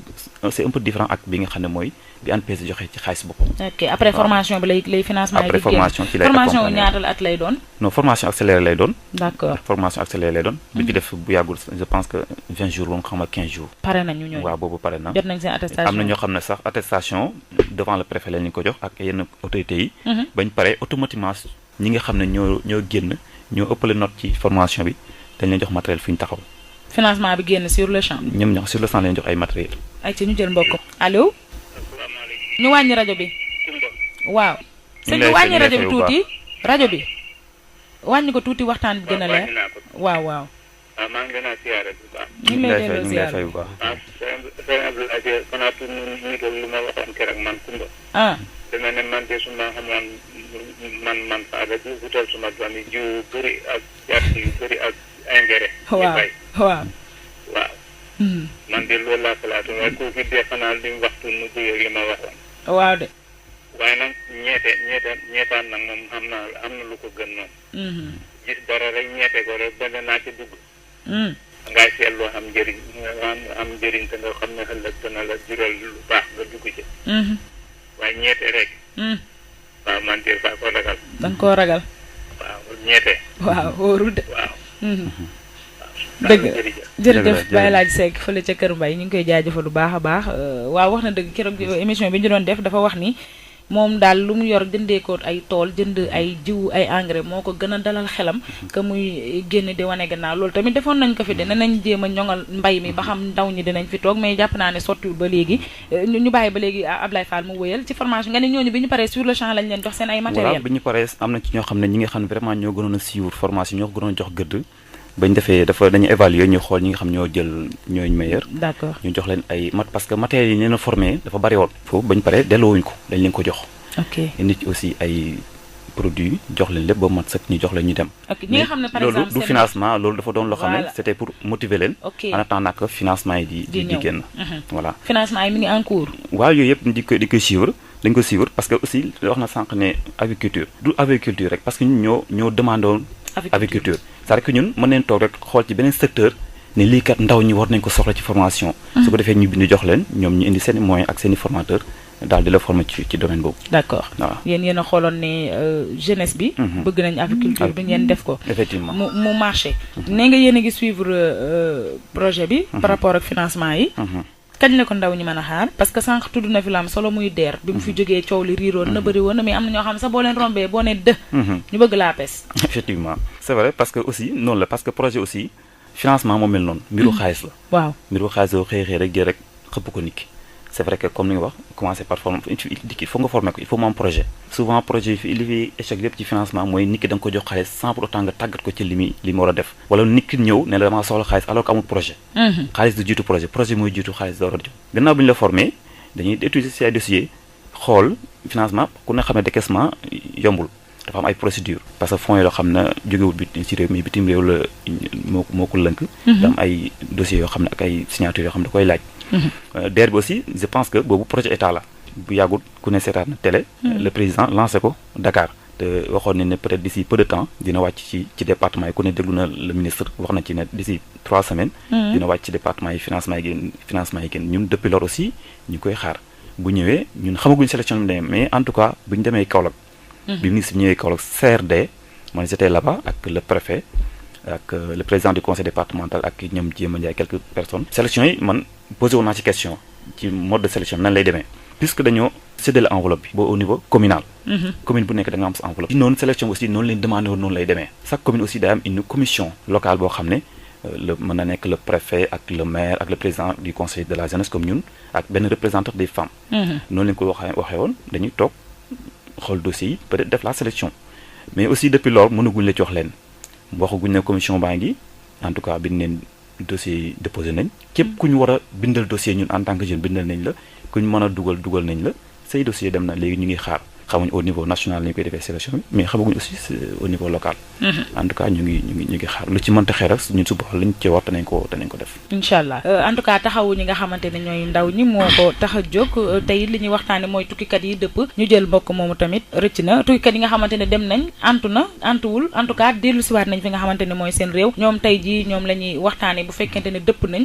c'est un peu différent ak bi nga xam ne mooy bi ANPEJ joxe ci xaalis boppam. ok après formation bi lay financement yi. après formation ci lay formation ñaata at lay doon. non formation accélérée lay doon. d'accord formation accélérée lay doon. bi ci def bu yàggul je pense que 20 jours woon xam nga 15 jours. pare nañu ñooñu waaw boobu pare na. jot nañ seen attestation am na ñoo xam ne sax attestation devant le préfet lañ ko jox ak yenn autorités yi. bañ pare automatiquement ñi nga xam ne ñoo génn ñoo ëppale note ci formation bi dañ leen jox matériel fi ñu taxaw. financement bi génn sur le champ. ñoom ñoo sur le champ lañ jox ay matériel. ay ci ñu jël mbokk allo. ñu wàññi rajo bi. waaw. sëñ bi wàññi rajo bi tuuti rajo bi. wàññi ko tuuti waxtaan bi gën a leer. waaw waaw. maa ngi leen a siyaare bu baax. ñu ngi lay delloo siyaare fay bu baax. sëñ Abdoulaye xanaa pour ñu ko lu ma waxoon keroog man Kumba. dama ne man de su ma xamoon man Fada di wutal suma doom yi jiw yu bëri ak gerte yu bëri ak engrais. waaw waaw. waaw. man de loolu laa xalaatoon waaye kooku de xanaa li mu waxtu mu jógee li ma waxoon. waaw de. waaye nag ñeetaan nag moom am na lu ko gën noonu. gis dara rek ñeete ko rek ba naa ci dugg. ngay seet loo xam njëriñ am njëriñ te nga xam ne ëllëg dana la jural lu baax nga dugg ci. waaye ñeete rek. waaw man de faa ko ragal. da nga koo ragal. waaw ñeete. waaw wóorul de. waaw. dëgg jërëjëf Baye Laaj Seck fële ca Kër Mbaye ñu ngi koy jaajëfal lu baax a baax waaw wax na dëgg keroog émission bi ñu doon def dafa wax ni moom daal lu mu yor jëndee ko ay tool jënd ay jiwu ay engrais moo ko gën a dalal xelam que muy génn di wane gannaaw loolu tamit defoon nañ ko fi de nañ jéem a ñoŋal mbay mi ba xam ndaw ñi dinañ fi toog mais jàpp naa ne sottiwul ba léegi ñu bàyyi ba léegi Ablaye Fall mu wëyal ci formation nga ne ñooñu bi ñu paree sur le champ lañ leen jox seen ay matériel. voilà bi ñu paree am na ci ñoo xam ne ñi nga xam ne vraiment ñoo gënoon a suivre formation ñoo ko gënoon a jox gëdd bañ defee dañu évaluer ñu xool ñi nga xam ñoo jël ñooy meilleur. d'accord ñu jox leen ay parce que matériel yi ñu leen a formé dafa bari woon. foofu bañ paree delloowuñ ko dañ leen ko jox. ok indi ci aussi ay produits jox leen lépp ba mat sëkk ñu jox leen ñu dem. ok ñi nga xam ne par exemple loolu du financement loolu dafa doon loo xam ne c'était pour motiver leen. ok en attendant que financement yi di génn. voilà financement yi mi ngi en cours. waaw yooyu yëpp di koy suivre dañ ko suivre parce que aussi wax na sànq ne agriculture du agriculture rek parce que ñun ñoo demandé woon. agriculture c'est-à-dire que ñun mën nañ toog rek xool ci beneen secteur ne lii kat ndaw ñi war nañ ko soxla ci formation. su ko defee ñu bind jox leen ñoom ñu indi seen i moyens ak seen i formateur daal di la former ci domaine boobu. d'accord waaw yéen a xooloon ne jeunesse bi. bëgg nañ agriculture bi ngeen def ko. effectivement mu marché. nee nga yéen a ngi suivre projet bi. par rapport ak financement yi. kañ la ko ndaw ñi mën a xaar parce que sànq tudd na fi la am solo muy DER. bi mu fi jógee coow li riiroon na bëri woon na mais am na ñoo xam ne sax boo leen rombee boo nee dë. ñu bëgg laa pes. effectivement c'est vrai parce que aussi noonu la parce que projet aussi financement moo mel noonu. mbiru xaalis la. waaw mbiru xaalis la xëy rek jël rek xëpp ko nit ki. c'est vrai que comme ni nga wax commencer par former il faut nga former ko il faut mu am projet. souvent projet yi li fi échec lépp ci financement mooy nit ki da nga ko jox xaalis sans pour autant nga tàggat ko ci li mu war a def. wala nit ki ñëw ne la damaa soxla xaalis alors que amul projet. xaalis du jiitu projet mooy jiitu xaalis da war a jox. gannaaw bi ñu la formé dañuy étudier ci ay dossiers xool financement ku ne xam ne décaissement yombul dafa am ay procédures. parce que fonds yi loo xam ne jógewul ci réew mi bitim réew la moo ko lënk. da am ay dossiers yoo xam ne ak ay signatures yoo xam ne da koy laaj. DER bi aussi je pense que boobu projet état la bu yàggul ku ne seetaan na télé. le président lancé ko Dakar. te waxoon ne peut-être d'ici peu de temps dina wàcc ci département yi ku ne déglu na le ministre wax na ci ne d'ici 3 semaines. dina wàcc ci département yi financement yi génn ñun depuis lors aussi ñu koy xaar bu ñëwee ñun xamaguñ sélection bi demee mais en tout cas bu ñu demee Kaolack. bi ministre bi ñëwee Kaolack CRD man j'étais là-bas ak le préfet ak le président du conseil départemental ak ñoom Jéema Ndiaye quelques personnes. sélection yi man posé woon naa ci question ci mode de sélection nan lay demee puisque dañoo séddale enveloppe bi ba au niveau communal. commune bu nekk da nga am sa enveloppe. noonu sélection aussi noonu leen demandé woon noonu lay demee. chaque commune aussi day am une commission locale boo xam ne mën na nekk le préfet ak le maire ak le président du conseil de la jeunesse comme ñun ak benn représentant des femmes. noonu leen ko waxee woon dañuy toog xool dossier yi peut-être def la sélection mais aussi depuis loolu mënaguñ la jox leen waxaguñ ne commission baa ngi en tout cas bind neen dossier yi déposé nañ képp ku ñu war a bindal dossier ñun en tant que jeune bindal nañ la ku ñu mën a dugal nañ la say dossier dem na léegi ñu ngi xaar xamuñ au niveau national ni koy defee sélection bi mais xamaguñ aussi au niveau local. En tout cas ñu ngi xaar lu ci mënta xeer rek ñun su boobaa liñ ci war danañ ko def. incha allah en tout cas taxawu ñi nga xamante ne ñooy ndaw ñi moo ko tax a jóg tey li ñuy waxtaane mooy tukkikat yi dëpp ñu jël mbokk moomu tamit rëcc na tukkikat yi nga xamante ne dem nañ antuwul en tout cas dellu siwaat nañ fi nga xamante ne mooy seen réew ñoom tey ji ñoom la ñuy waxtaane bu fekkente ne dëpp nañ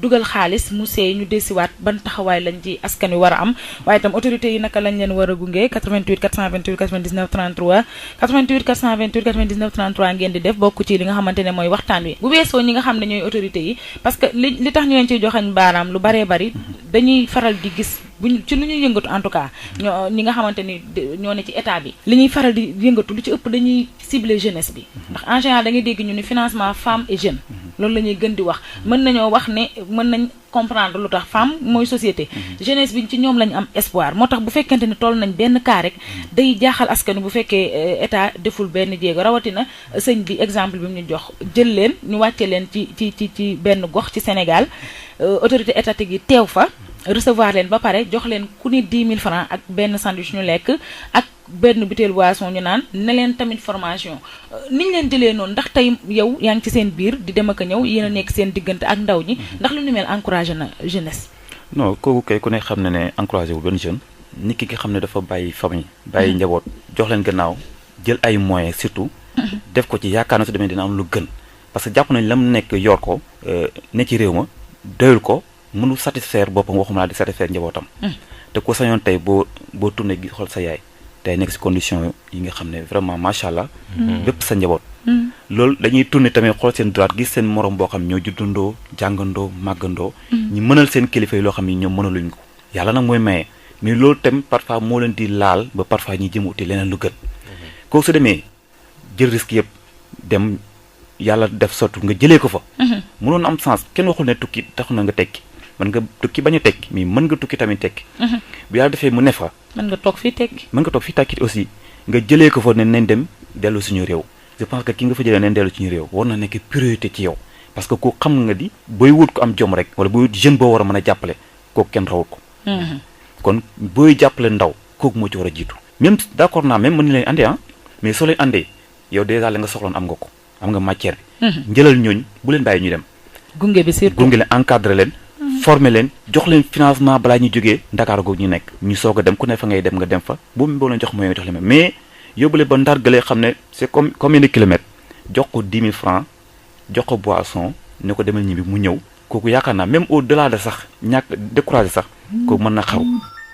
dugal xaalis mu seey ñu desiwaat ban taxawaay lañ ci askan wi war a am waaye itam autorités yi naka lañ leen war a gunge 88 428 99 33 88 428 99 33 ngeen di def bokk ci li nga xamante ne mooy waxtaan wi bu weesoo ñi nga xam ne ñooy autorités yi parce que li tax ñu leen ciy joxañ baaraam lu baree bari dañuy faral di gis buñ ci lu ñuy yëngatu en tout cas ñi nga xamante ni ñoo ne ci état bi li ñuy faral di yëngatu lu ci ëpp dañuy cibler jeunesse bi ndax en général da ngay dégg ñu ni financement femmes et jeunes loolu la ñuy gën di wax mën nañoo wax ne mën nañ comprendre lu tax femme mooy société jeunesse bi ci ñoom lañu am espoir moo tax bu fekkente ni toll nañ benn cas rek day jaaxal askan bu fekkee état deful benn jéego rawatina sëñ bi exemple bi mu ñu jox jël leen ñu wàcce leen ci benn gox ci Sénégal autorité étatique yi teew fa recevoir leen ba pare jox leen ku ne 10 000 francs ak benn sandwich ñu lekk ak benn butéel boisson ñu naan ne leen tamit formation niñ leen jëlee noonu ndax tey yow yaa ngi ci seen biir di dem ak a ñëw yéen a nekk seen diggante ak ndaw ñi ndax lu ni mel encouragé na jeunesse. non kooku kay ku ne xam ne encouragé wul benn jeune nit ki nga xam ne dafa bàyyi famille bàyyi njaboot jox leen gannaaw jël ay moyens surtout def ko ci yaakaar na su demee dina am lu gën parce que jàpp nañ la mu nekk yor ko ne ci réew ma doyul ko mënu satisfaire boppam waxuma laa di satisfaire njabootam te ku sañoon tey boo tourné gi xool sa yaay tey nekk si condition yi nga xam ne vraiment macha allah bépp sa njaboot loolu dañuy tourné tamit xool seen droite gis seen morom boo xam ne ñoo juddandoo jàngandoo màggandoo ñu mënal seen kilifa yi loo xam ne ñoom mënaluñ ko yàlla nag mooy maye mais loolu tamit parfois moo leen di laal ba parfois ñi jëm uti leneen lu gën kooku su demee jël risque yëpp dem yàlla def sottu nga jëlee ko fa mënoon am sens kenn waxul ne tukki tax na nga tekki mën nga tukki bañ a tekki mais mën nga tukki tamit tekki bu yàlla defee mu ne fa mën nga toog fii tekki aussi nga jëlee ko fa ne nañ dem dellu suñu réew je pense que ki nga fa jëlee nañ dellu suñu réew war na nekk priorité ci yow parce que kooku xam nga di booy wut ko am jom rek wala booy wut jeune boo war a mën a jàppale kooku kenn rawut ko kon booy jàppale ndaw kooku moo ci war a jiitu même d'accord naa même mën na leen andee mais soo leen andee yow déjà la nga soxloon am nga ko am nga matière bi njëlal ñooñ bu leen bàyyi ñu dem gunge bi surtout gunge leen encadré leen former leen jox leen financement balaa ñuy jógee Dakar googu ñu nekk ñu soog a dem ku ne fa ngay dem nga dem fa boo leen jox mooy jox leen mais yóbbule ba ndargalee xam ne c'est comme combien de kilomètres jox ko 10 000 francs jox ko boisson ne ko demal ñibbi mu ñëw kooku yaakaar naa même au delà de sax ñàkk découragé sax kooku mën na xaru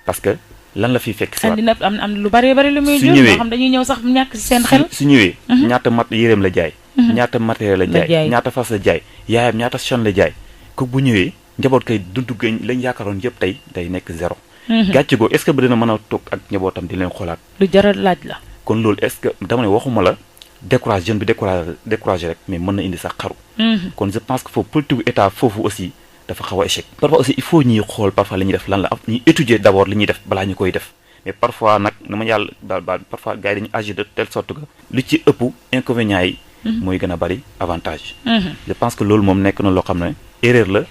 parce que lan la fiy fekk si waat dina am lu bari lu muy jur ñoo xam dañuy ñëw sax ñàkk seen xel su ñëwee ñaata yéreem la jaay ñaata matériel la jaay ñaata fas la jaay yaayam ñaata chaîne la jaay kooku bu ñëwee njaboot kay dundu gëñ lañ yaakaaroon yëpp tey day nekk zéro gàcce goo est-ce que ba dina mën a toog ak njabootam di leen xoolaat lu jaral laaj la kon loolu est-ce que dama ne waxuma la découragé jeune bi découragé rek mais mën na indi sax xaru kon je pense que foofu politique bu état foofu aussi dafa xaw a échec parfois aussi il faut ñuy xool parfois li ñuy def lan la ñuy étudier d'abord li ñuy def balaa ñu koy def mais parfois nag dama yàlla baal parfois gars yi dañu agir de telle sorte que lu ci ëpp inconvénients yi mooy gën a bari avantage je pense que loolu moom nekk na loo xam ne erreur la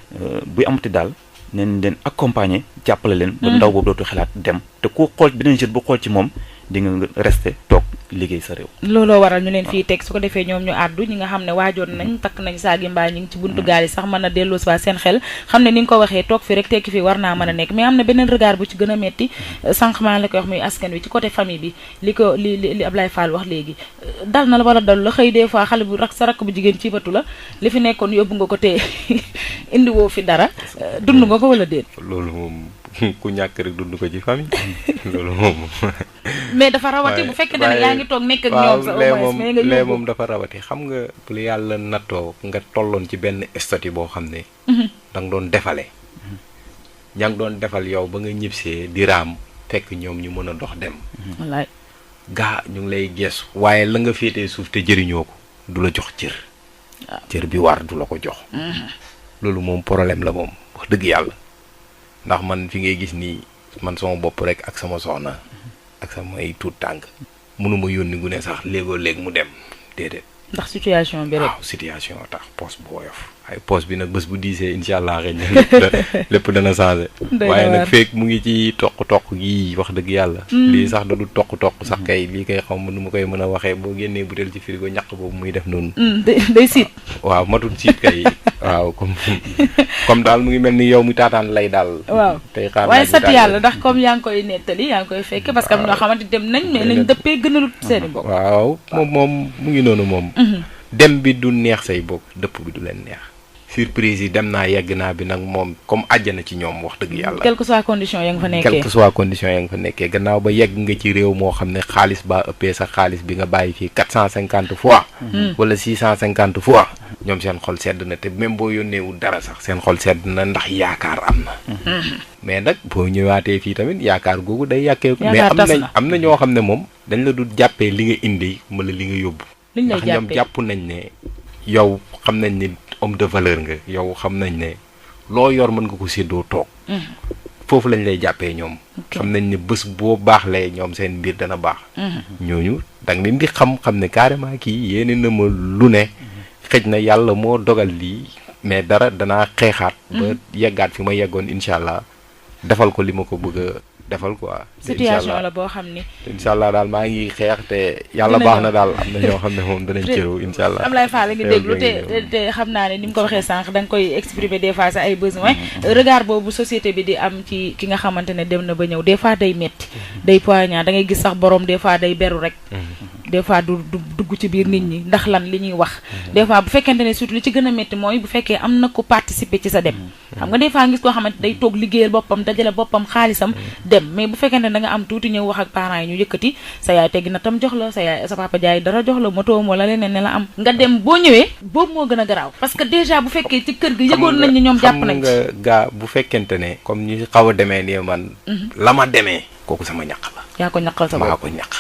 buy amati daal nañ leen accompagner jàppale leen ba ndaw boobu dootu xalaat dem te ku xool beneen jeune bu xool ci moom di nga rester toog liggéey sa réew looloo waral ñu leen fii teg su ko defee ñoom ñu àddu ñi nga xam ne waajoon nañ takk nañ saagi mbaa ñi ngi ci buntu gaal yi sax mën a delloo si waa seen xel xam ne ni nga ko waxee toog fi rek tekki fi war naa mën a nekk mais am na beneen regard bu ci gën a metti sànq maa la koy wax muy askan wi ci côté famille bi li Ablaye Fall wax léegi dal na la wala dal la xëy des fois xale bu sa rakk bu jigéen ci batu la li fi nekkoon yóbbu nga ko te indi woo fi dara dund nga ko wala déet loolu moom ku ñàkk rek dund ko ci famille loolu moom mais dafa rawati bu fekkee ne yaa ngi toog nekk ak ñoom sa au moins mais nga moom dafa rawati xam nga lu yàlla nattoo nga tolloon ci benn statut boo xam ne da nga doon defale ña ngi doon defal yow ba nga ñibsee di raam fekk ñoom ñu mën a dox dem wallaay gaa ñu ngi lay geesu waaye la nga féetee suuf te jëriñoo ko du la jox cër cër bi war du la ko jox loolu moom problème la moom wax dëgg yàlla ndax man fi ngay gis nii man sama bopp rek ak sama soxna ak samay tuut tànk mënuma yónni gu ne sax léegoo léeg mu dem déedéet ndax situation bi rek waaw situation tax poste bu woyof ay poste bi nag bés bu diisee incha allah xëy na lépp dana changé. waaye nag feek mu ngi ci toq gi wax dëgg yàlla. lii sax da du toq sax kay lii kay xaw ma nu ma koy mën a waxee boo génnee butéel ci frigo ñaq boobu muy def noonu. day siit. waaw matul siit kay waaw comme daal mu ngi mel ni yow mi taataan lay daal. waaw tey xaar waaye sant yàlla ndax comme yaa ngi koy nettali yaa ngi koy fekk parce que am ñoo xamante dem nañ mais nañ dëppee gënalut seeni bopp. waaw moom mu ngi noonu moom. dem bi du neex say bokk dëpp bi du leen neex. surprise yi dem naa yegg naa bi nag moom comme àjjana ci ñoom wax dëgg yàlla. quelle que soit condition ya nga fa nekkee. quelle que soit condition ya nga fa nekkee gannaaw ba yegg nga ci réew moo xam ne xaalis baa ëppee sa xaalis bi nga bàyyi fii 450 fois. wala 650 fois. ñoom seen xol sedd na te même boo yónneewul dara sax seen xol sedd na ndax yaakaar am na. mais nag boo ñëwaatee fii tamit yaakaar googu day yàkkee. mais am na ñoo xam ne moom dañ la du jàppee li nga indi wala li nga yóbbu. ndax ñoom jàpp nañ ne yow xam nañ ne homme de valeur nga yow xam nañ ne loo yor mën nga ko séddoo toog. foofu lañ lay jàppee ñoom. xam nañ ne bés boo baax lee ñoom seen mbir dana baax. ñooñu danga leen di xam ne carrément kii yéene na ma lu ne. xëj na yàlla moo dogal lii mais dara danaa xeexaat. ba yeggaat fi ma yeggoon incha allah defal ko li ma ko bëgg a defal quoi. situation la boo xam ni. incha allah daal maa ngi xeex te yàlla baax na daal am na ñoo xam ne moom danañ cëru incha allah. Ablaye Fall la ngi déglu te xam naa ne ni mu ko waxee sànq da nga koy exprimer des fois sa ay besoins. regard boobu société bi di am ci ki nga xamante ne dem na ba ñëw des fois day metti day poignant da ngay gis sax borom des fois day beru rek. des fois du dugg ci biir nit ñi ndax lan li ñuy wax. des fois bu fekkente ne surtout li ci gën a métti mooy bu fekkee am na ko participer ci sa dem. xam nga des fois ngis koo xamante day toog liggéeyal boppam dajale boppam xaalisam dem mais bu fekkente ne da nga am tuuti ñëw wax ak parents yi ñu yëkkati sa yaay teggi na tam jox la sa papa jaay dara jox la moto wala leneen ne la am. nga dem boo ñëwee boobu moo gën a garaaw. parce que déjà bu fekkee ci kër gi yëgoon nañ ni ñoom jàpp nañ ci. xam nga gaa bu fekkente ne. comme ñu xaw a demee nii man. la ma demee kooku sama ñaq la. yaa ko ñaqal sa bopp maa ko ñaq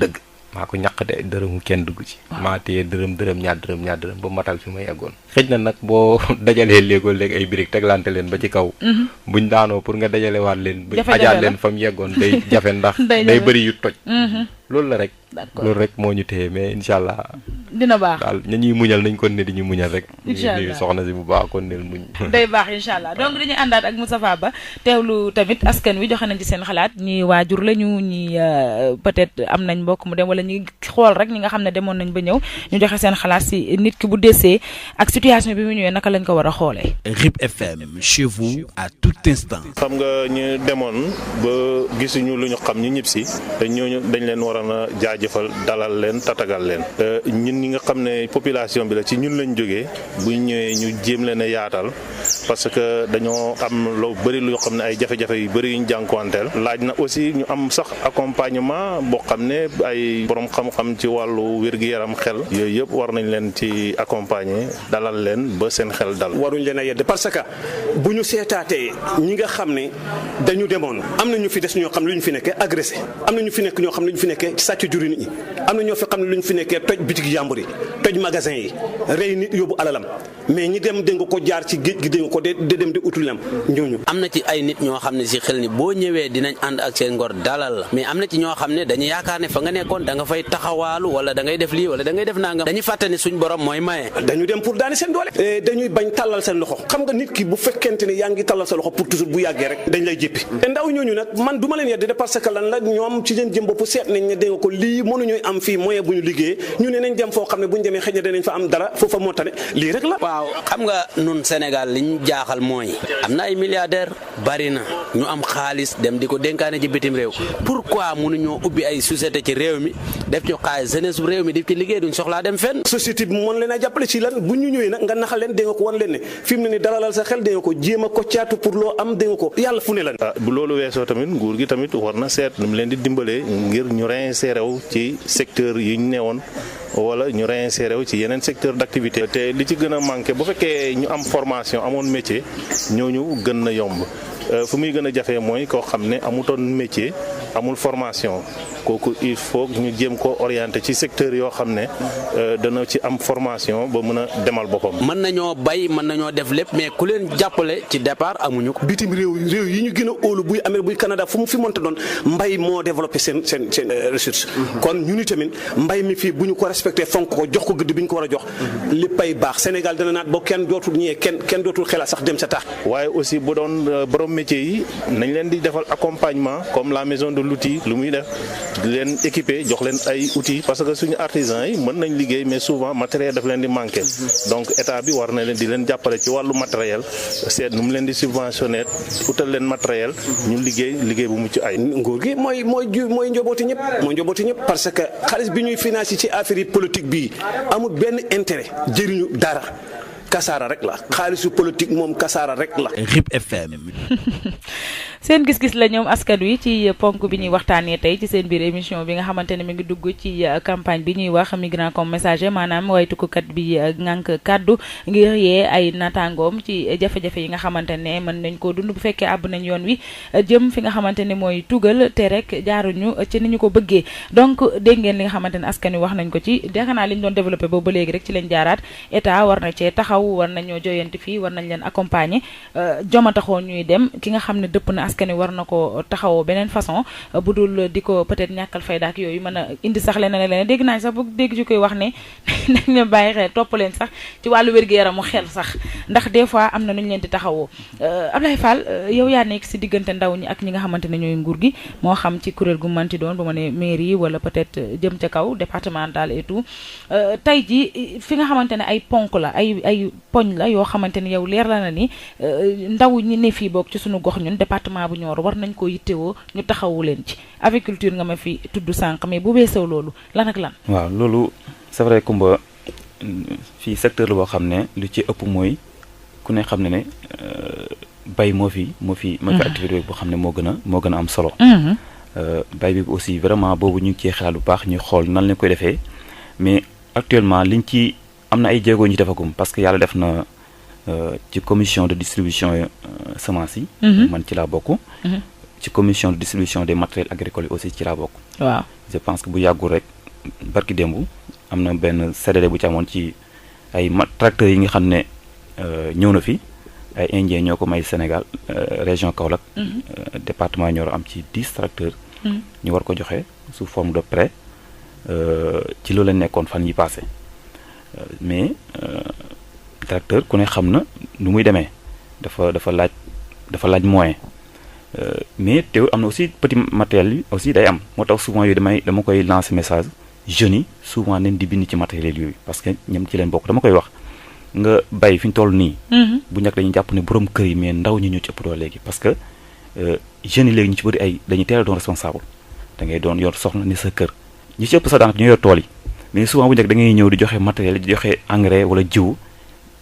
dëgg. maa ko ñaq de dërëmu kenn dugg ci. maa téye dërëm ñaar dërëm ba matal fi ma yeggoon. xëj na nag boo dajalee léegi ay briques teglante leen ba ci kaw. buñ daanoo pour nga dajalewaat leen. buñ ajaat leen fa mu yeggoon day jafe ndax. day bëri yu toj. loolu la rek. loolu rek moo ñu téye mais incha allah. dina baax daal ña ñuy muñal nañ kon ne di ñu muñal rek. incha allah ñu soxna si bu baax kon ne muñ. day baax incha allah donc dañuy àndaat ak Moustapha Ba teewlu tamit askan wi joxe nañ ci seen xalaat ñi waajur lañu ñi peut-être am nañ mbokk mu dem wala ñi xool rek ñi nga xam ne demoon nañ ba ñëw ñu joxe seen xalaat si nit ki bu desee ak situation bi mu ñëwee naka lañ ko war a xoolee. RIP FM chez vous à tout instant. xam nga ñu demoon ba gisuñu lu ñu xam ñu ñib si te ñooñu dañ leen waroon a jaajëfal dalal leen tatagal leen ñun ñi nga xam ne population bi la ci ñun lañ jógee bu ñëwee ñu jéem leen a yaatal parce que dañoo am lu bëri lu xam ne ay jafe-jafe yu bëri yuñ jànkuwanteel laaj na aussi ñu am sax accompagnement boo xam ne ay borom xam-xam ci wàllu wér-gu-yaram xel yooyu yëpp war nañ leen ci accompagner dalal leen ba seen xel dal. waruñ leen a yedd parce que bu ñu seetaatee ñi nga xam ne dañu demoon am na ñu fi des ñoo xam ne lu ñu fi nekkee agressé am na ñu fi nekk ñoo xam ne lu ñu fi nekkee sàcc juri nit ñi am na ñoo fi xam ne lu ñu fi nekkee toj bitig jàmbur yi toj magasin yi rey nit yóbbu alalam mais ñi dem dégg nga ko jaar ci géej gi dégg nga ko de dem di utul lam ñooñu. am na ci ay nit ñoo xam ne si xel ni boo ñëwee dinañ ànd ak seen ngor dalal la mais am na ci ñoo xam ne dañu yaakaar ne fa nga nekkoon da nga fay taxawaalu wala da ngay def lii wala da ngay def nangam dañuy fàtte ne suñ borom mooy maye. dañu dem pour daani seen doole. dañuy bañ tàllal seen loxo xam nga nit ki bu fekkente ne yaa ngi tàllal sa loxo pour toujours bu yàggee rek dañ lay jéppi te ndaw ñooñu nag man du ma leen yedde parce que lan la ñoom ci seen jëm bopp seet nañ ne dégg nga ko lii mënuñuy am fii moyen bu ñu liggéeyee ñu ne nañ dem foo xam ne bu ñu demee xëy na danañ fa am dara foofa moo tane lii rek la. waaw xam nga nun Sénégal li ñu jaaxal mooy am na ay milliardaires bari na ñu am xaalis dem di ko dénkaane ci bitim réew pourquoi mënuñoo ubbi ay société ci réew mi def ñu xaalis jeunesse bu réew mi di ci liggéey duñ soxlaa dem fenn. société bi mën leen a jàppale ci lan bu ñu ñëwee nag nga naxal leen dégg nga ko wan leen ne fi mu ne ni dalalal sa xel dégg nga ko jéem a ko caatu pour loo am dégg nga ko yàlla fu ne lan. bu loolu weesoo tamit nguur gi tamit war na seet nu mu leen di dimbalee ngir ñu réinsérer wu ci secteur yi ñu newoon wala ñu réinsérer wu ci yeneen secteur d'activité te li ci gën a manqué bu fekkee ñu am formation amoon métier ñooñu gën na yomb fu muy gën a jafee mooy koo xam ne amutoon métier amul formation kooku il faut ñu jéem koo orienter ci secteur yoo xam ne dana ci am formation ba mën a demal boppam. mën nañoo bay mën nañoo def lépp mais ku leen jàppale ci départ amuñu ko. bitim réew yi ñu gën a óolu buy Amérique buy Canada fu mu fi mënta doon mbay moo développé seen ressource. kon ñu ni tamit mbay mi fii bu ñu ko respecté fonk ko jox ko gëdd bi ñu ko war a jox léppay baax Sénégal dana naat ba kenn dootul ñëwee kenn dootul xelaat sax dem sa taax. waaye aussi bu doon borom métier yi nañ leen di defal accompagnement comme la maison de l'outil lu muy def di leen équiper jox leen ay outils parce que suñu artisans yi mën nañ liggéey mais souvent matériel daf leen di manquer donc état bi war na leen di leen jàppale ci wàllu matériel seet nu mu leen di subventionner utal leen matériel ñu liggéey bu mucc ay. nguur gi mooy njobooti ñëpp parce que xaalis bi ñuy financé ci affaire yi politique bii amul benn intérêt jëriñu dara. kasaara rek la xaalisu politique moom kasaara rek la. RIP FM. seen gis-gis la ñoom askan wi ci ponk bi ñuy waxtaanee tey ci seen biir émission bi nga xamante ne mi ngi dugg ci campagne bi ñuy wax migrant comme messager maanaam way tukkukat bi ngànk kàddu ngir yee ay naataangoom ci jafe-jafe yi nga xamante ne mën nañ koo dund bu fekkee àbb nañ yoon wi jëm fi nga xamante ne mooy tugal te rek jaaruñu ci ni ñu ko bëggee donc dégg ngeen li nga xamante ne askan wi wax nañ ko ci defe naa li ñu doon développé boobu ba léegi rek ci lañ jaaraat état war na cee taxaw war nañoo joyanti fii war nañ leen accompagner joma taxoo ñuy dem ki nga xam ne dëpp na askan wi war na ko taxawoo beneen façon bu dul di ko peut-être ñàkkal fayda ak yooyu mën a indi sax leneen dégg naa sax bu dégg ci koy wax ne nañ leen bàyyi xel topp leen sax ci wàllu wér-gu-yaramu xel sax ndax des fois am na nu ñu leen di taxawoo Ablaye Fall yow yaa nekk si diggante ndaw ñi ak ñi nga xamante ne ñooy nguur gi moo xam ci kuréel gu manti doon ba ma ne mairie wala peut-être jëm ca kaw départemental et tout tey ji fi nga xamante ne ay ponk la ay poñ la yoo xamante ni yow leer la na ni ndaw ñi ne fii boog ci suñu gox ñun département bu Nioro war nañ ko yittewoo ñu taxawu leen ci agriculture nga ma fi tudd sànq mais bu weesoo loolu lan ak lan. waaw loolu c'est vrai Kumba fii secteur la boo xam ne lu ci ëpp mooy ku ne xam ne bay moo fi activité boo xam ne moo gën a am solo. bay bi aussi vraiment boobu ñu ngi ciy xalaat bu baax ñuy xool nan lañ koy defee mais actuellement liñ ci am na ay jéego ñu defagum parce que yàlla def na ci commission de distribution semences yi. man ci laa bokk. ci commission de distribution des matériels agricoles yi aussi ci laa bokk. waaw je pense que bu yàggul rek barki démb am na benn CDD bu ci amoon ci ay tracteurs yi nga xam ne ñëw na fi ay indiens ñoo ko may Sénégal région Kaolack. département Nioro am ci 10 tracteurs. ñu war ko joxe sous forme de prêt ci loolu la nekkoon fan yi passé mais tracteur ku ne xam na nu muy demee dafa laaj moyen mais teewul am na aussi petit matériel yi aussi day am moo tax souvent yooyu dama koy lancer message jeunes yi souvent nañ di bind ci matériel yooyu parce que ñoom ci leen bokk dama koy wax nga bay fi ñu toll nii. bu njëkk dañuy jàpp ne borom kër yi mais ndaw ñi ñu ci ëpp doole léegi parce que jeunes yi léegi ñu ci bëri dañuy teel a doon responsable da ngay doon yor soxna ni sa kër ñi ci ëpp sax daanaka ñu yor tool yi mais souvent bu njëkk da ngay ñëw di joxe matériel di joxe engrais wala jiwu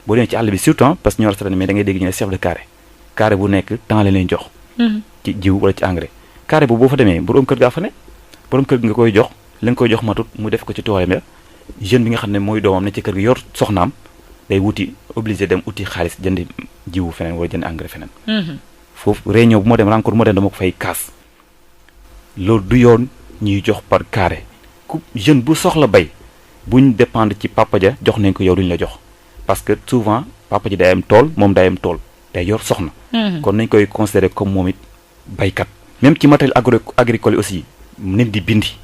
boo demee ci àll bi surtout parce que ñoo rafetlu mais da ngay dégg ñu ne chef de carré bu nekk temps la leen jox. ci jiwu wala ci engrais carré bu boo fa demee borom kër gaa fa ne borom kër gi nga koy jox li nga koy jox matut mu def ko ci toolam ya jeune bi nga xam ne mooy doomam ne ci kër gi yor soxnaam day wuti obligé dem uti xaalis jënd jiwu feneen wala jënd engrais feneen. foofu réunion bu moo dem rencontre moo dem dama ko fay kaas loolu du yoon ñuy jox par carré ku jeune bu soxla bay buñ dépendre ci papa ja jox nañ ko yow duñ la jox parce que souvent papa ji day am tool moom day am tool day yor soxna. kon nañ koy considérer comme moom it baykat. même ci matériel agricole yi aussi nit di bindi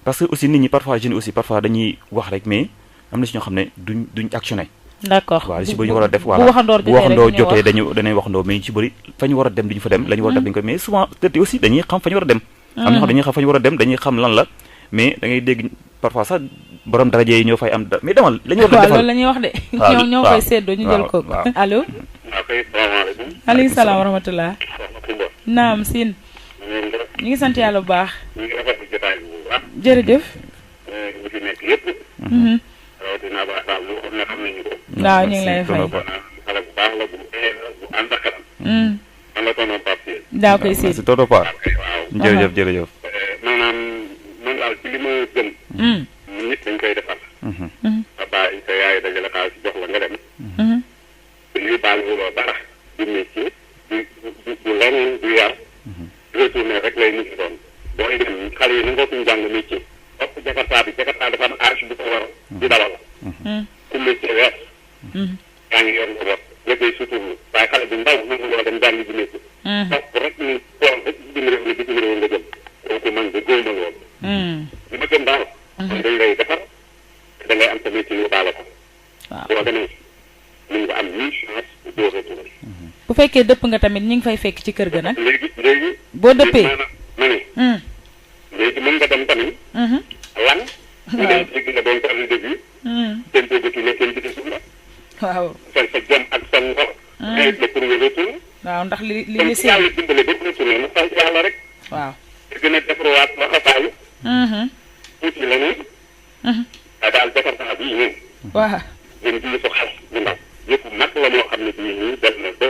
parce que aussi nit ñi parfois jeunes aussi parfois dañuy wax rek mais am na si ñoo xam ne duñ actionné. d'accord waaw li si bëri ñu war a def. bu waxandoo jotee dañuy waxandoo mais ñu ci bëri fa ñu war a dem duñu fa dem. la ñu war a def dañu ko mais souvent te aussi dañuy xam fa ñu war a dem. am na xam dañuy xam fa ñu war a dem dañuy xam lan la mais da ngay dégg parfois sax borom daraje yi ñoo fay am mais demal la ñu war a defal loolu la ñuy wax de. waaw ñoo koy séddoo ñu jël ko. allo. salaamaaleykum. aleykum salaam wa rahmatulah. naam Sine. ñu ngi sant yàlla bu baax. ñu ngi rafetlu jotaay bi bu baax. jërëjëf. ñu fi nekk yëpp. rawatina ba xam ne xam nañu ko. waaw ñu ngi lay fay. xale bu baax la bu ànd ak xelam. man la tonton Pape. daa koy sédd si tonton Pape. jërëjëf jërëjëf. maanaam man daal ci li ma gëm. nit dañ koy defar. sa baay sa yaay dajale xaalis jox la nga dem. lii baal wuloo dara. du métier du leneen du yar. retourné rek lay nit doon. booy dem xale yi ni nga ko suñu jàng dem jàngi ji métti. topp rek ni tool rek bitim réew nga jëm kooku man de góob ma loolu. li ma gëm daal. kon dañ lay defar da ngay am sa métier ñu baale ko. waaw boo demee mën nga am 1000 chance doo retourné. bu fekkee dëpp nga tamit ñi ngi fay fekk ci kër ga nag. léegi boo dëppee ma ne. léegi mën nga dem tamit. lan. ñu dem léegi nga doon service de vie. seen dégg ne seen gisul la. waaw sa jom ak sa ngor. day la pour nga retourné. waaw ndax li kon si yàlla dimbale ba retourné mu sant yàlla rek. waaw te gën a defarwaat waxataayu. tuuti la ne. daal defar saa bii ñun. waaw. ñun bii su xel bu ndaw. yëpp mag la moo xam ne bii nii def na ba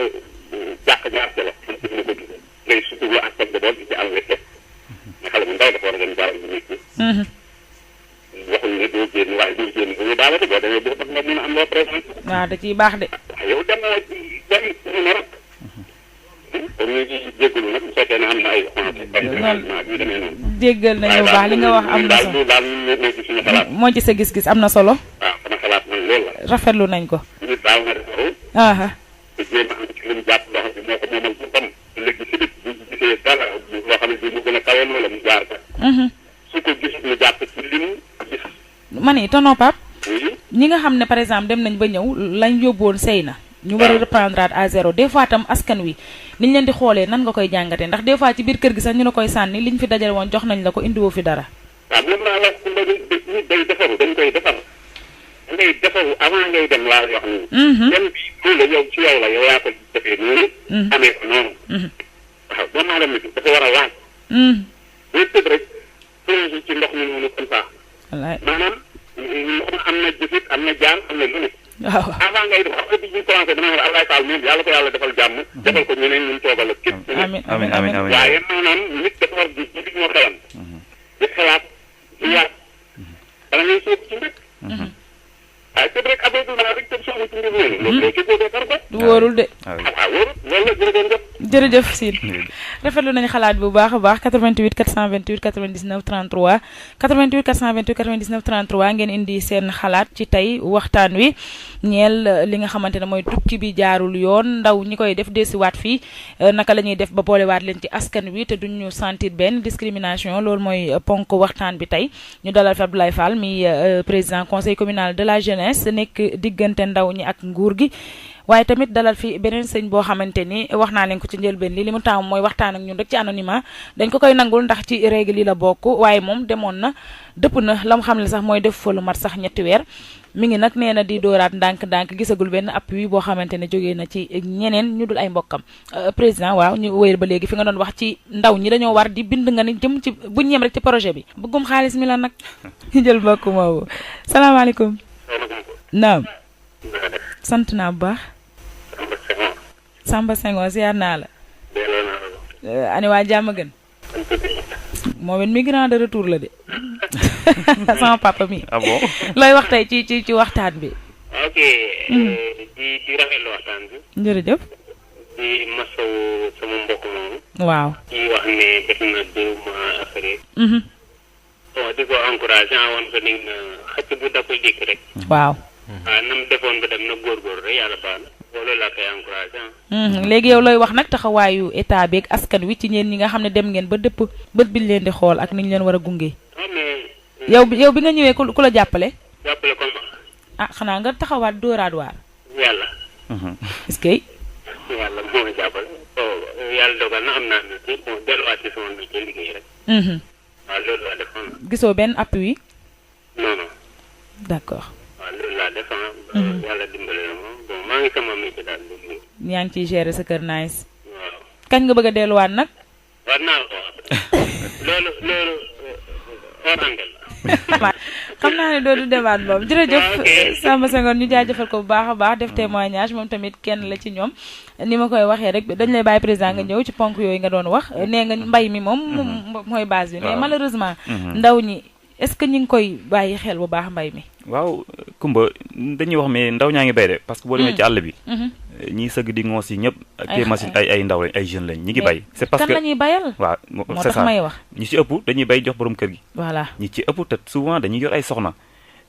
jàq ñaar ci la. xam nga ko gisee. ngay suturlu ak sa njaboot di ci am wécce. nga xale bu ndaw dafa war a dem jaral bu nit ñi. waxuñ ne doo génn waaye doo génn bu ñu baalate boo demee boo tax nga mën a am loo présenté. waaw da ciy baax de. waaw yow dem naa dem ñu rek. kon ñu ngi jéggalu nag bu fekkee ne am na ay yu demee noonu. jéggal nañu baax li nga wax am na solo daal moo ci suñu xalaat. moo ci sa gis-gis am na solo. waaw sama xalaat man loolu la. rafetlu nañ ko. nit daal na defaru. te jéem a am ci lu mu jàpp loo xam ne moo ko moomal boppam. léegi si bit bu gisee dara loo xam ne bii mu gën a kawe loola mu jaar ko. su ko gis ñu jàpp ci li mu gis. ma ni tonton Pape. ñi nga xam ne par exemple dem nañ ba ñëw lañ yóbboon sëy na. ñu war a reprendre à zéro des fois tam askan wi niñ leen di xoolee nan nga koy jàngatee ndax des fois ci biir kër gi sax ñu la koy sànni liñ fi dajale woon jox nañ la ko indiwoo fi dara. waaw moom laa wax nit day defaru dañ koy defar da ngay defaru avant ngay dem laa wax nii. dem bi loolu la yow ci yow la yow yaa ko defee noonu. amee ko noonu. waaw doomu aadama bi dafa war a waaj. boo tëb rek plongé ci ndox mi noonu comme ça. wallaay maanaam ndox mi am na jëfit am na jaan am na lu ne. waaw avant ngay def après bi ñu commencé dama ne Ablaye Fall moom yàlla ko yàlla defal jàmm. defal ko ñeneen ñun toogal ak képp. amiin amiin amiin waaye maanaam nit dafa war di ci moo xelam. di xalaat di yaat. bala ngay sóob ci mbir. waaye c'est vrai que aveuglement rek tëb sóobu ci mbir moomu. loolu loo ci góobee par ko. wóorul de. waaw wóorul loolu la jërëjëf. jërëjëf Sine rafetlu nañu xalaat bu baax a baax 88 428 99 33 88 428 99 33 ngeen indi seen xalaat ci tey waxtaan wi ñeel li nga xamante ne mooy tukki bi jaarul yoon ndaw ñi koy def desiwaat fii naka la ñuy def ba boolewaat leen ci askan wi te duñu sentir benn discrimination loolu mooy ponk waxtaan bi tey ñu dalal fi Abdoulaye Fall mi président conseil communal de la jeunesse nekk diggante ndaw ñi ak nguur gi. waaye tamit dalal fi beneen sëñ boo xamante ni wax naa leen ko ci njëlbeen li mu taamu mooy waxtaan ak ñun rek ci anonymat dañ ko koy nangul ndax ci règle yi la bokk waaye moom demoon na dëpp na la mu xam ne sax mooy def fa lu mat sax 3 weer mi ngi nag nee na di dooraat ndànk-ndànk gisagul benn appui boo xamante ne jógee na ci ñeneen ñu dul ay mbokkam président waaw ñu wéyal ba léegi fi nga doon wax ci ndaw ñi dañoo war di bind nga ni jëm ci buñ yem rek ci projet bi bëggum xaalis mi la nag ñu jël mbokk moomu salaamaaleykum. naam. sant naa bu baax. Samba Senghor ziar naa la. ani waa jàmm gën. moom it migrant de retour la de. sama papa mi. ah bon. looy wax tey ci waxtaan bi. ok. di rafetlu waxtaan bi. jërëjëf. di masawu sama mbokk moomu. waaw. di wax ne def na 2 mois après. bon di ko encouragé woon ko ni xëcc bu dafa dikk rek. waaw. waaw na mu defoon ba dem na góorgóor rek yàlla baax na loolu laa koy encouragé. léegi yow looy wax nag taxawaayu état beeg askan wi ci ñeen ñi nga xam ne dem ngeen ba dëpp bët biñ leen di xool ak niñ leen war a gunge. yow bi nga ñëwee ku la jàppale. jàppale ko ah xanaa nga taxawaat dóoraat waar. yàlla. est-ce que. yàlla moo ma jàppale. yàlla dogal na am naa métier bon delluwaat ci sama métier liggéey rek. waaw loolu laa defoon. gisoo benn appui. non non. d'accord. waaw loolu laa def yàlla dimbale na ma bon maa ngi sama métier daal liggéey. yaa ngi ciy gérer sa kër nice. waaw. kañ nga bëgg a delluwaat nag. war naa ko loolu orangel la. xam naa ne doodu demaat moom jërëjëf Samba Senghor ñu jaajëfal ko bu baax a baax def témoignage moom tamit kenn la ci ñoom ni ma koy waxee rek dañ lay bàyyi président nga ñëw ci ponk yooyu nga doon wax nee nga mbay mi moom mooy base bi mais malheureusement ndaw ñi est-ce que ñi ngi koy bàyyi xel bu baax mbay mi. waaw Kumba dañuy wax mais ndaw ñaa ngi bay de parce que boo demee ci àll bi. ñiy sëgg di ngoos yi ñëpp. ak machine ay ndaw lañ ay jeunes lañ ñi ngi bay. c'est parce que kan la ñuy bayal. waaw c'est ça may wax. ñi ci ëpp dañuy bay jox borom kër gi. voilà ñi ci ëpp te souvent dañuy yor ay soxna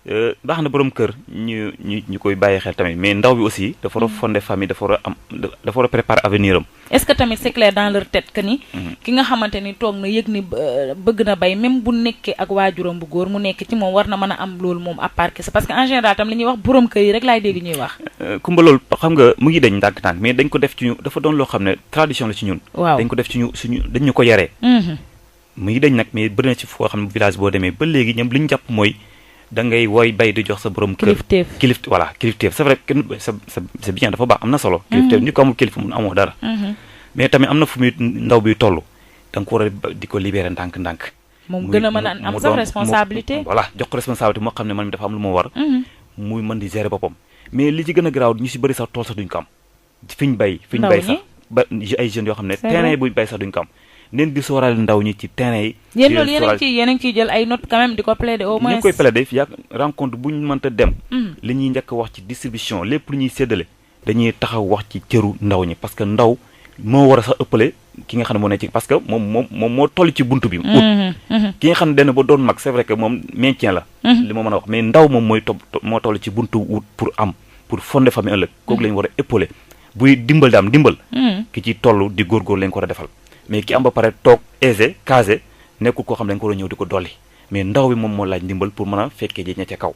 baax na borom kër ñu koy bàyyi xel tamit mais ndaw bi aussi dafa war a fonder famille dafa war a préparer avenir am. est-ce que tamit c'est clair dans leur tête que ni ki nga xamante ni toog na yëg ni bëgg na bay même bu nekkee ak waajuram bu góor mu nekk ci moom war na mën a am loolu moom à part que parce que en général tam li ñuy wax borom kër yi rek laay dégg ñuy wax. kumba loolu xam nga mu ngi dañ ndànk-ndànk mais dañ ko def ci ñu dafa doon loo xam ne tradition la ci ñun. waaw dañ ko def ci suñu dañ ñu ko yaree. mu ngi dañ nag mais bëri na ci foo xam ne village boo demee ba léegi ñoom li ñu jàpp mooy da ngay wooy bay di jox sa borom kër kilifteef c'est vrai que c'est bien dafa baax am na solo kilifteef ni ko amul kilifa mun amoo dara mais tamit am na fu muy ndaw bi toll da nga ko war a di ko libérer ndànk-ndànk moom gën a mën a am sax responsabilité voilà jox ko responsabilité moo xam ne man mi dafa am lu ma war muy mën di gérer boppam mais li ci gën a garaaw ñu si bëri sax tool sax duñ ko am fi ñu bay sax ba ay jeunes yoo xam ne terrain buñ bay sax duñ ko am neen di sóoraale ndaw ñi ci terrain yi. yéen loolu yéen a ngi ciy jël ay notes quand même di ko plaider au moins. ñu koy plaider yaa rencontre bu ñu mënta dem. li ñuy njëkk wax ci distribution lépp lu ñuy séddale dañuy taxaw wax ci cëru ndaw ñi parce que ndaw moo war a sax ëppale ki nga xam ne moo ne ci parce que moom moo toll ci buntu bi. ki nga xam ne dana ba doon mag c'est vrai que moom maintien la. li ma mën a wax mais ndaw moom moo toll ci buntu wut pour fonder famille ëllëg. kooku lañ war a épauler buy dimbal daam dimbal. ki ci toll di góorgóor lañ ko war a defal. mais ki am ba pare toog aisé casé nekkul koo xam ne dañ ko war a ñëw di ko dolli mais ndaw bi moom moo laaj ndimbal pour mën a fekkee ji ña ca kaw.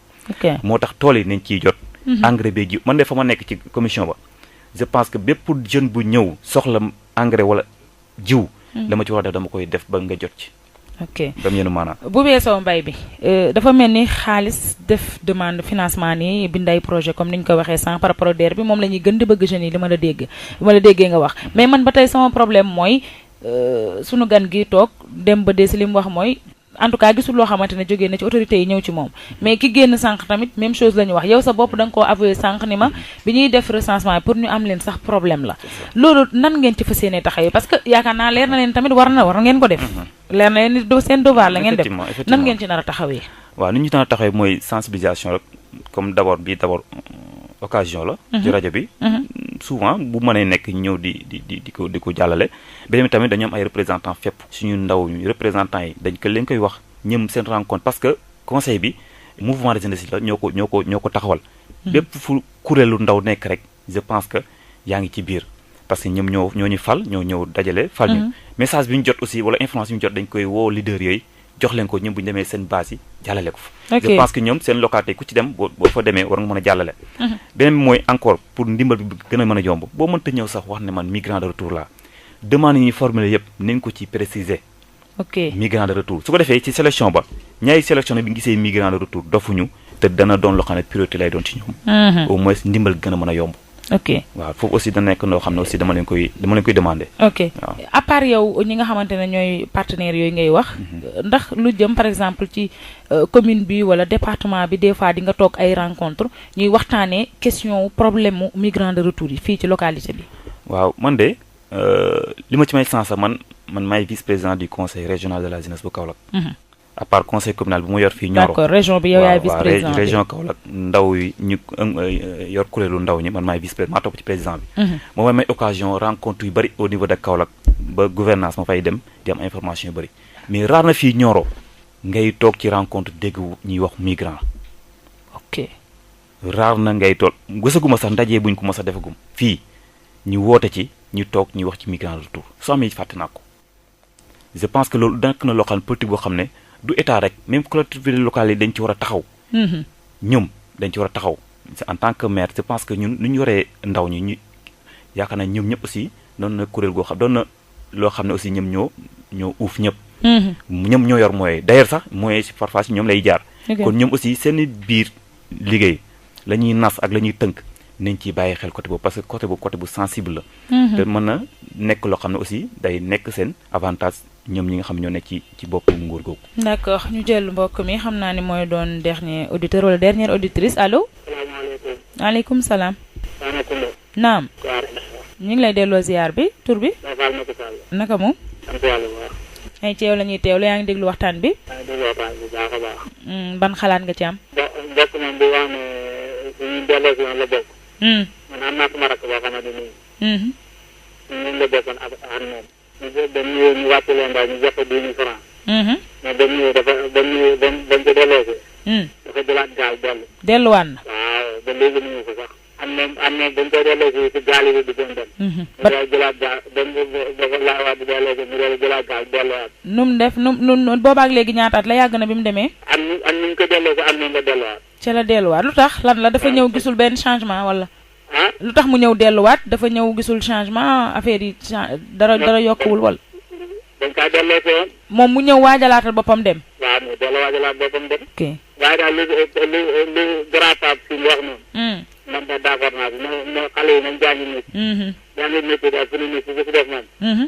moo tax tool yi nañ ciy jot. engrais bee jiw man de fa ma nekk ci commission ba je pense que bépp jeune bu ñëw soxla engrais wala jiw. la ma ci war a def dama koy def ba nga jot ci. ok ba mu yéen maanaam. bu weesoo mbay bi dafa mel ni xaalis def demande financement nii bind ay projet comme ni ñu ko waxee sànq par rapport DER bi moom la ñuy gën di bëgg jeunes yi li ma la déggee nga wax mais man ba tey sama problème mooy. sunu gan gi toog dem ba dee si li mu wax mooy en tout cas gisul loo xamante ne jógee na ci autorités yi ñëw ci moom mais ki génn sànq tamit même chose la ñu wax yow sa bopp da nga koo avoué sànq ni ma bi ñuy def recensement pour ñu am leen sax problème la loolu nan ngeen ci fas yéene taxawee parce que yaakaar naa leer na leen tamit war ngeen ko def leer na leen ni seen devoir la ngeen def nan ngeen ci nar a taxawee waaw ni ñu nar a taxawee mooy sensibilisation rek comme d'abord occasion la ci rajo bi souvent bu mënee nekk ñëw di ko jàllale beneen tamit dañu am ay représentants fépp suñu ndaw ñu représentants yi dañ ko leen koy wax ñëm seen rencontre parce que conseil bi mouvement de jeunesse la ñoo ko taxawal bépp fu kuréelu ndaw nekk rek je pense que yaa ngi ci biir parce que ñoom ñoo ñu fal ñoo ñëw dajale fal ñu message bi ñu jot aussi wala influence bi ñu jot dañ koy woo leader yooyu jox leen ko ñoom bu ñu demee seen base yi jàllale ko fa je pense que ñoom seen localité ku ci dem boo fa demee war nga mën a jàllale beneen bi mooy encore pour ndimbal bi gën a mën a yomb boo mënta ñëw sax wax ne man migrant de retour la demande yi ñuy formuler yëpp nañ ko ci préciser migrant de retour su ko defee ci sélection ba ñaari sélection bi gisee migrant de retour dofuñu te dana doon loo xam ne priorité lay doon ci ñoom au moins ndimbal gën a mën a yomb waaw foofu aussi dana nekk loo xam ne aussi dama leen koy demander à part yow ñi nga xamante ne ñooy partenaires yooyu ngay wax ndax lu jëm par exemple ci commune bi wala département bi des fois di nga toog ay rencontre ñuy waxtaanee question problème mu migrant de retour yi fii ci localité bi waaw man de li ma ci may sens man maay vice-président du conseil régional de la jeunesse bu Kaolack à part conseil communal bu mu yor fii Nioro d'accord région bi yow yaay vice-président bi région Kaolack ndaw yi ñu yor kuréelu ndaw ñi man maay vice-président maa topp ci président bi moom may occasion rencontre yu bëri au niveau de Kaolack ba gouvernance ma fay dem di am information yu bëri mais raar na fii Nioro ngay toog ci rencontre dégg ñuy wax migrant raar na ngay toog gësaguma sax ndaje buñ ko mos a defagum fii ñu woote ci ñu toog ñuy wax ci migrant de retour soo amee fàtte naa ko je pense que loolu nekk na loo xam ne politique boo xam ne du état rek même collectivité locale yi dañ ci war a taxaw ñoom dañ ci war a taxaw en tant que maire je pense que ñun nu ñu yoree ndaw ñi ñu yaakaar naa ñoom ñëpp aussi doon na kuréel goo xam doon na loo xam ne aussi ñoom ñoo uuf ñëpp ñoom ñoo yor moyens d'ailleurs sax moyens si parfois si ñoom lay jaar kon ñoom aussi seen biir liggéey la ñuy nas ak la ñuy tënk nañ ciy bàyyi xel côté boobu parce que côté bu sensible la te mën na nekk loo xam ne aussi day nekk seen avantage ñoom ñi nga xam ñoo nekk ci bopp nguur googu d'accord ñu jël mbokk mi xam naa ni mooy doon dernier auditeur wala dernière auditrice allo waaleykum salaam naam ñu ngi lay delloo ziar bi tur bi naka moom ay ci yow la ñuy teewlu yaa ngi déglu waxtaan bi ban xalaat nga ci am mbokk moom bi wax ne suñu delloo si yoon la bokk man am naa sama rakk boo xamante ni ñun la bokkoon ak moom dañ ñëwee ñu wàcc leen daal ñu jox ko 10 000 francs mais dañ ñëwee dañ ko delloo si dafa jëlaat gaal dellu. delluwaat na. waaw ba léegi mu ngi ko sax am na dañ koy delloo si gaal yi di doon dem. mu daal jëlaat gaal dem ba ko laawaat di delloo si mu daal jëlaat gaal delluwaat. nu mu def nu boobaak léegi ñaataat la yàgg na bi mu demee. am nañu ko delloo si am nañu ko delluwaat. ca la delluwaat lu tax lan la dafa ñëw gisul benn changement wala. lu tax mu ñëw delluwaat dafa ñëw gisul changement affaire yi dara yokkuwul wala. dañ kaa delloo si woon. moom mu ñëw waajalaatal boppam dem. waaw mu delloo waajalaat boppam dem. ok waaye daal lu grand pape fi mu wax noonu. man de d'accord naa si no xale yi nañ jàngi métier. jàngi métier daal suñu métier su fi def man.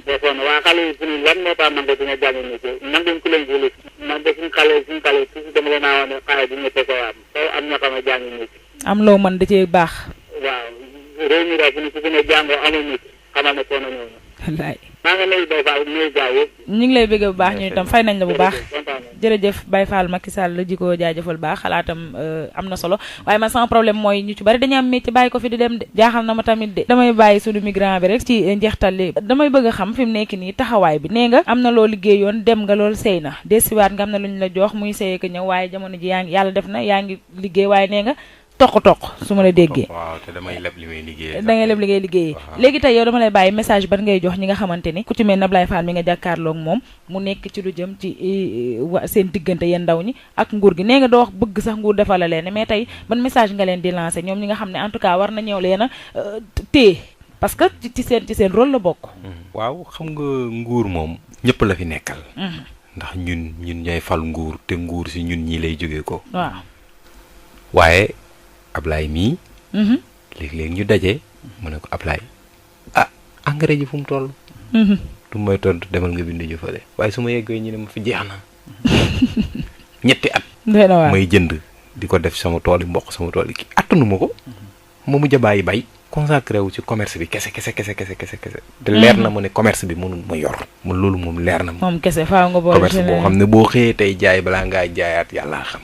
defoon na waaye xale yi suñu lan moo tax man de suñu jàngi métier man de ku leen fi lëkk. man de suñu xale toujours dama leen a wax ne xale bi métier ko am soo am ñoo xam ne jàngi métier. am loo mën da cee baax. waaw réew mi daal su fi ne jàngoo amul métier xamal ne koo na ñëw na. wallaay. maa ngi lay Baye Fall nuyu gaay yëpp. ñu ngi lay bëgg bu baax ñu itam fay nañ la bu baax. jërëjëf Baye Fall Macky Sall la ji ko jaajëfal baax xalaatam am na solo waaye man sama problème mooy ñu ci bari dañuy am métier bàyyi ko fi di dem de jaaxal na ma tamit de damay bàyyi suñu migrant bi rek ci njeextal li damay bëgg a xam fi mu nekk nii taxawaay bi nee nga am na loo liggéeyoon dem nga loolu sëy na desiwaat nga am na lu ñu la jox muy sëy ak ñëw waaye jamono ji yaa ngi yàlla def na yaa ngi liggéey waaye nee nga toq su ma la déggee. waaw te damay leb li may liggéeyee. da ngay leb li ngay liggéeyee léegi tey yow dama lay bàyyi message ban ngay jox ñi nga xamante ni ku ci mel ne Ablaye Fall mi nga jàkkaarloog moom mu nekk ci lu jëm ci seen diggante yéen ndaw ñi ak nguur gi nee nga doo wax bëgg sax nguur defal la leen mais tey ban message nga leen di lancer ñoom ñi nga xam ne en tout cas war na ñëw leen a téye parce que ci seen rôle la bokk. waaw xam nga nguur moom ñëpp la fi nekkal. ndax ñun ñooy fal nguur te nguur si ñun ñii lay jógee ko. waaw waaye. Ablaye mii. léeg-léeg ñu daje. mu ne ko Ablaye engrais ji fu mu toll. du may tontu demal nga bind ju fële waaye su ma yeggee ñu ne ma fi jeex na ñetti at. may jënd di ko def sama tool yi mboq sama tool yi kii attanu ma ko. ma mujj a bàyyi bay. consacré wu ci commerce bi kese. te leer na ma ne commerce bi mënul ma yor. man loolu moom leer na ma. moom kese faaw nga boole commerce boo xam ne boo xëyee tey jaay balaa ngaa jaayaat yàllaa xam.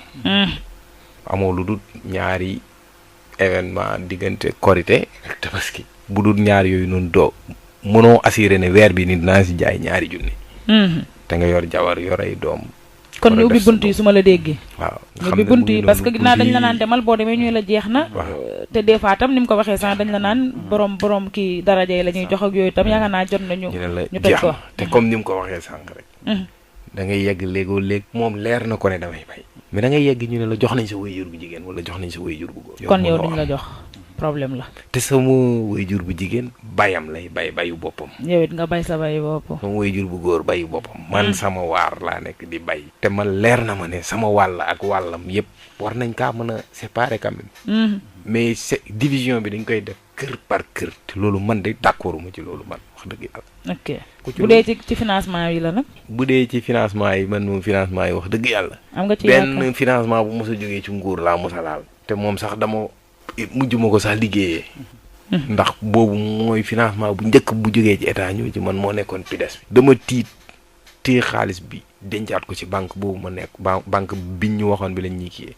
amoo lu dul ñaari. événement diggante korité ak tabaski bu dul ñaar yooyu noonu doo mënoo assuré ne weer bi ni dinaa si jaay ñaari junni. te nga yor jawar yor ay doom. kon ñu ubbi bunt yi su ma la déggee. waaw ñu ubbi bunt yi parce que ginnaaw dañ la naan demal boo demee ñu la jeex na. te des fois tam ni mu ko waxee sax dañ la naan borom kii daraja yi la ñuy jox ak yooyu tam yaakaar naa jot nañu. ñu toj ko te comme ni mu ko waxee sànq rek. da ngay yegg léegoo léeg moom leer na ko ne damay bay. mais da ngay yegg ñu ne la jox nañ sa waajur bu jigéen wala jox nañ sa waajur bu góor. kon yow duñ la jox problème la. te sama waajur bu jigéen bayam lay bayu boppam. yow it nga bay sa bayu boppam. sama waajur bu góor bayu boppam. man sama waar laa nekk di bay. te man leer na ma ne sama wàll ak wàllam yëpp war nañ kaa mën a séparer quand même. mais division bi dañ koy def kër par kër. te loolu man de d'accord ma ci loolu man wax dëgg yàlla. ok bu dee ci financement yi la nag. bu dee ci financement yi man moom financement yi wax dëgg yàlla. am nga ci benn financement bu mos a jógee ci nguur laa mos a laal. te moom sax dama mujj ma ko sax liggéeyee. ndax boobu mooy financement bu njëkk bu jógee ci état ñëw ci man moo nekkoon PIDES bi. dama tiit téye xaalis bi dencaat ko ci banque boobu ma nekk banque biñ ñu waxoon bi lañ ñuy kiyee.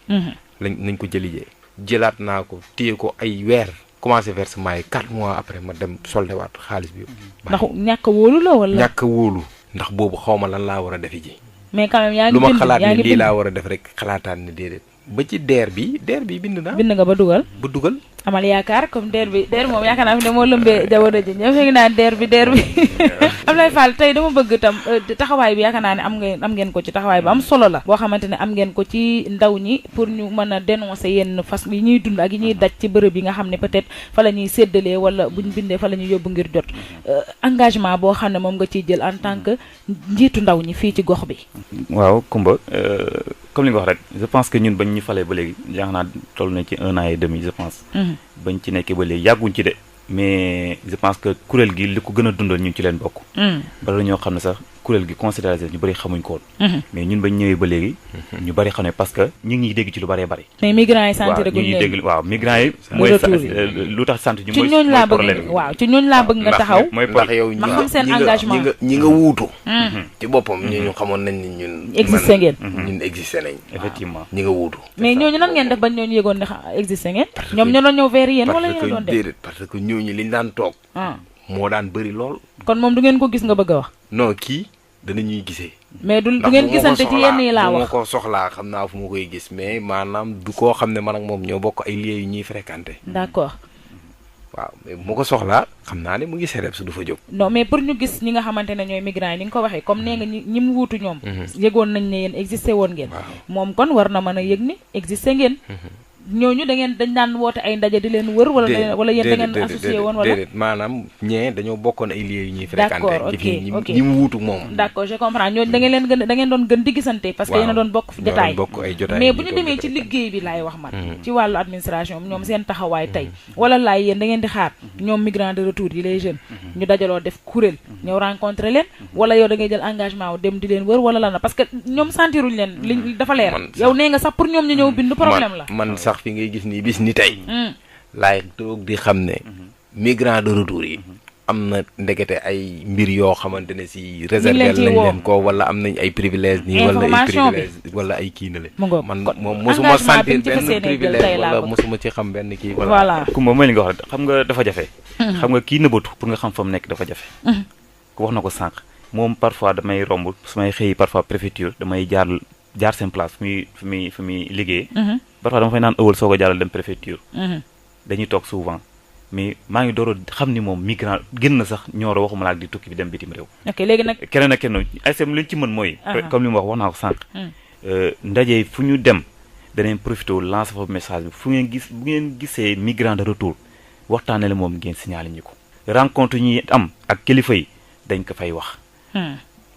nañ ko jëlijee. jëlaat naa ko téye ko ay weer. commencé versement yi 4 mois après ma dem soldé waat xaalis bi. ndax ñàkk a wóolu la wala. ñàkk a wóolu ndax boobu xaw ma lan laa war a defi ji. mais quand même yaa ngi lu ma xalaat ne lii laa war a def rek xalaataan ne déedéet. ba ci DER bi bind naa. bind nga ba dugal. amal yaakaar comme DER moom yaakaar naa fi ne moo lëmbee jamono ji ñëpp fekk naa DER bi Ablaye Fall tey dama bëgg tam taxawaay bi yaakaar naa ne am ngeen ko ci taxawaay bu am solo la boo xamante ne am ngeen ko ci ndaw ñi pour ñu mën a dénoncer yenn fas yi ñuy dund ak yi ñuy daj ci bërëb yi nga xam ne peut-être fa la ñuy séddalee wala buñ bindee fa la ñuy yóbbu ngir jot engagement boo xam ne moom nga ciy jël en tant que njiitu ndaw ñi fii ci gox bi. waaw Kumba comme li nga wax rek je pense que ñun bañ ñu falee ba léegi yaakaar naa toll nañ ci 1 an et demi je pense. bañ ci nekkee ba léegi yàgguñ ci de mais je pense que kuréel gi li ko gën a dundal ñu ci leen bokk. bala ñoo xam ne sax kuréel gi considéré ñu bëri xamuñ ko woon. mais ñun bañ ñëwee ba léegi. ñu bëri xam ne parce que ñu ngi dégg ci lu bëree bëri. mais migrants yi sant rek ñu ngi dégg waaw migrants yi. mooy lu tax sant ñu mooy problème bi waaw ci ñooñu laa bëgg nga taxaw. ndax yow ma xam seen engagement ñi nga wuutu. ci boppam ñu xamoon nañ ni ñun. existé ngeen ñun existé nañ. effectivement ñi nga wuutu. mais ñooñu nan ngeen def bañ ñooñu yëgoon ne existé ngeen. ñoom ñoo doon ñëw vers yéen wala ñoo doon def parce que ñooñu liñ daan toog. moo daan bëri lool. kon moom du ngeen ko gis nga bëgg a wax. non kii danañuy gisee mais du ngeen gisante ci yenn yi laa wax. moo ko soxlaa xam naa fu ma koy gis mais maanaam du koo xam ne man ak moom ñoo bokk ay lieux yu ñuy fréquenté. d'accord. waaw mais bu ma ko soxlaa xam naa ne mu ngi CDEPS du fa jóg. non mais pour ñu gis ñi nga xamante ne ñooy migrants yi ni nga ko waxee comme nee nga ñi mu wuutu ñoom. yëgoon nañ ne yéen existé woon ngeen. moom kon war na mën a yëg ni existé ngeen. ñooñu dañ daan woote ay ndaje di leen wër. wala yéen da ngeen associé woon wala. déedéet maanaam ñee dañoo bokkoon ay lieux yu ñuy fréquenté. d'accord ok ñi mu wuutu moom. d'accord je comprends ñooñu da ngeen doon gën di gisante. parce que yéen a doon bokk jotaay. mais bu ñu demee ci liggéey bi laay wax man. ci wàllu administration ñoom seen taxawaay tey. wala laay yéen da ngeen di xaar ñoom migrants de retour yi les jeunes. ñu dajaloo def kuréel ñëw rencontrer leen. wala yow da ngay jël engagement wu dem di leen wër wala lan parce que ñoom sentiruñ leen li dafa leer. yow nee nga sax pour ñoom ñu ñëw bindu problème la. man sax fi ngay gis nii bis ni tey laay toog di xam ne migrants de retour yi am na ndekete ay mbir yoo xamante ne si réservé lañ leen ko wala am nañ ay privilège nii wala ay privilège wala ay kii na le man moom mosuma sentir benn privilège wala mosuma ci xam benn kii voilà Kumba mooy li nga wax rek xam nga dafa jafe xam nga kii nëbbatu pour nga xam fa mu nekk dafa jafe ku wax na ko sànq moom parfois damay romb su may xëy parfois préfecture damay jaar seen place fi muy liggéey parfois dama fay naan ëwal soo ko jàllal dem préfecture dañuy toog souvent mais maa ngi door a xam ni moom migrant gën na sax ñooro waxuma laa di tukki bi dem bitim réew. ok léegi nag keneen ak keneen ASM li ñu ci mën mooy. comme li mu wax naa ko sànq. ndaje fu ñu dem danañ profité lancer fa message bi bu ngeen gisee migrant de retour waxtaanee la moom ngeen signalé ñu ko. rencontre ñi am ak kilifa yi dañ ko fay wax.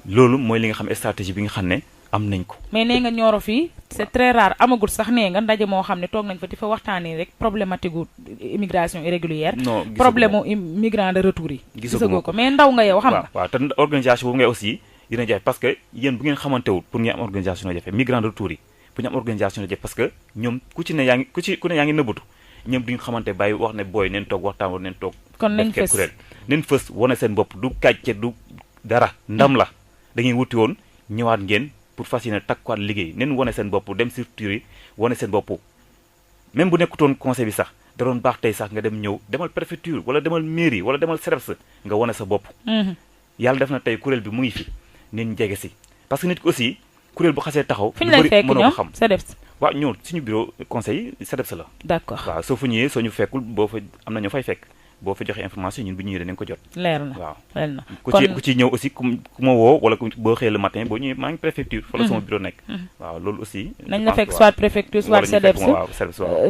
loolu mooy li nga xam stratégie bi nga xam ne am nañ ko. mais nee nga ñooro fii c'est très rare amagul sax nee nga ndaje moo xam ne toog nañ fa di fa waxtaanee rek problématique gu immigration irrégulière. non problème mu migrant de retour yi. gisagoo ko mais ndaw nga yow xam nga. waaw te organisation boobu ngay aussi dina jafe parce que yéen bu ngeen xamantewul pour ngeen am organisation la jafe migrant de retour yi pour ñu am organisation la jafe parce que ñoom ku ne yaa ngi nëbbatu ñoom duñu xamante bàyyi wax ne booy neen toog waxtaan wala neen toog. kon nañ fës kuréel neen fës wane seen bopp du kàcce du dara ndam la da ngeen wuti woon ñëwaat ngeen pour fas yéene takkuwaat liggéey neen wane seen bopp dem structure yi wane seen bopp même bu nekkutoon conseil bi sax da doon baax tey sax nga dem ñëw demal préfecture wala demal mairie wala demal CDEPS nga wane sa bopp. yàlla def na tey kuréel bi mu ngi fi neen jege si parce que nit ki aussi kuréel bu xasee taxaw. fi ñu lay fekk ñoom CDEPS. waaw ñëw suñu bureau conseil CDEPS la. d'accord waaw soo fa ñëwee soo ñu fekkul boo fa am na ñoo fay fekk. boo fa joxee information ñun bu ñëwee danañ ko jot. leer na waaw leer na ku ci ñëw aussi ku ma woo wala boo xëyee le matin boo ñëwee maa ngi préfecture. fa la sama bureau nekk. waaw loolu aussi. nañ la fekk soit préfecture soit CDEPS.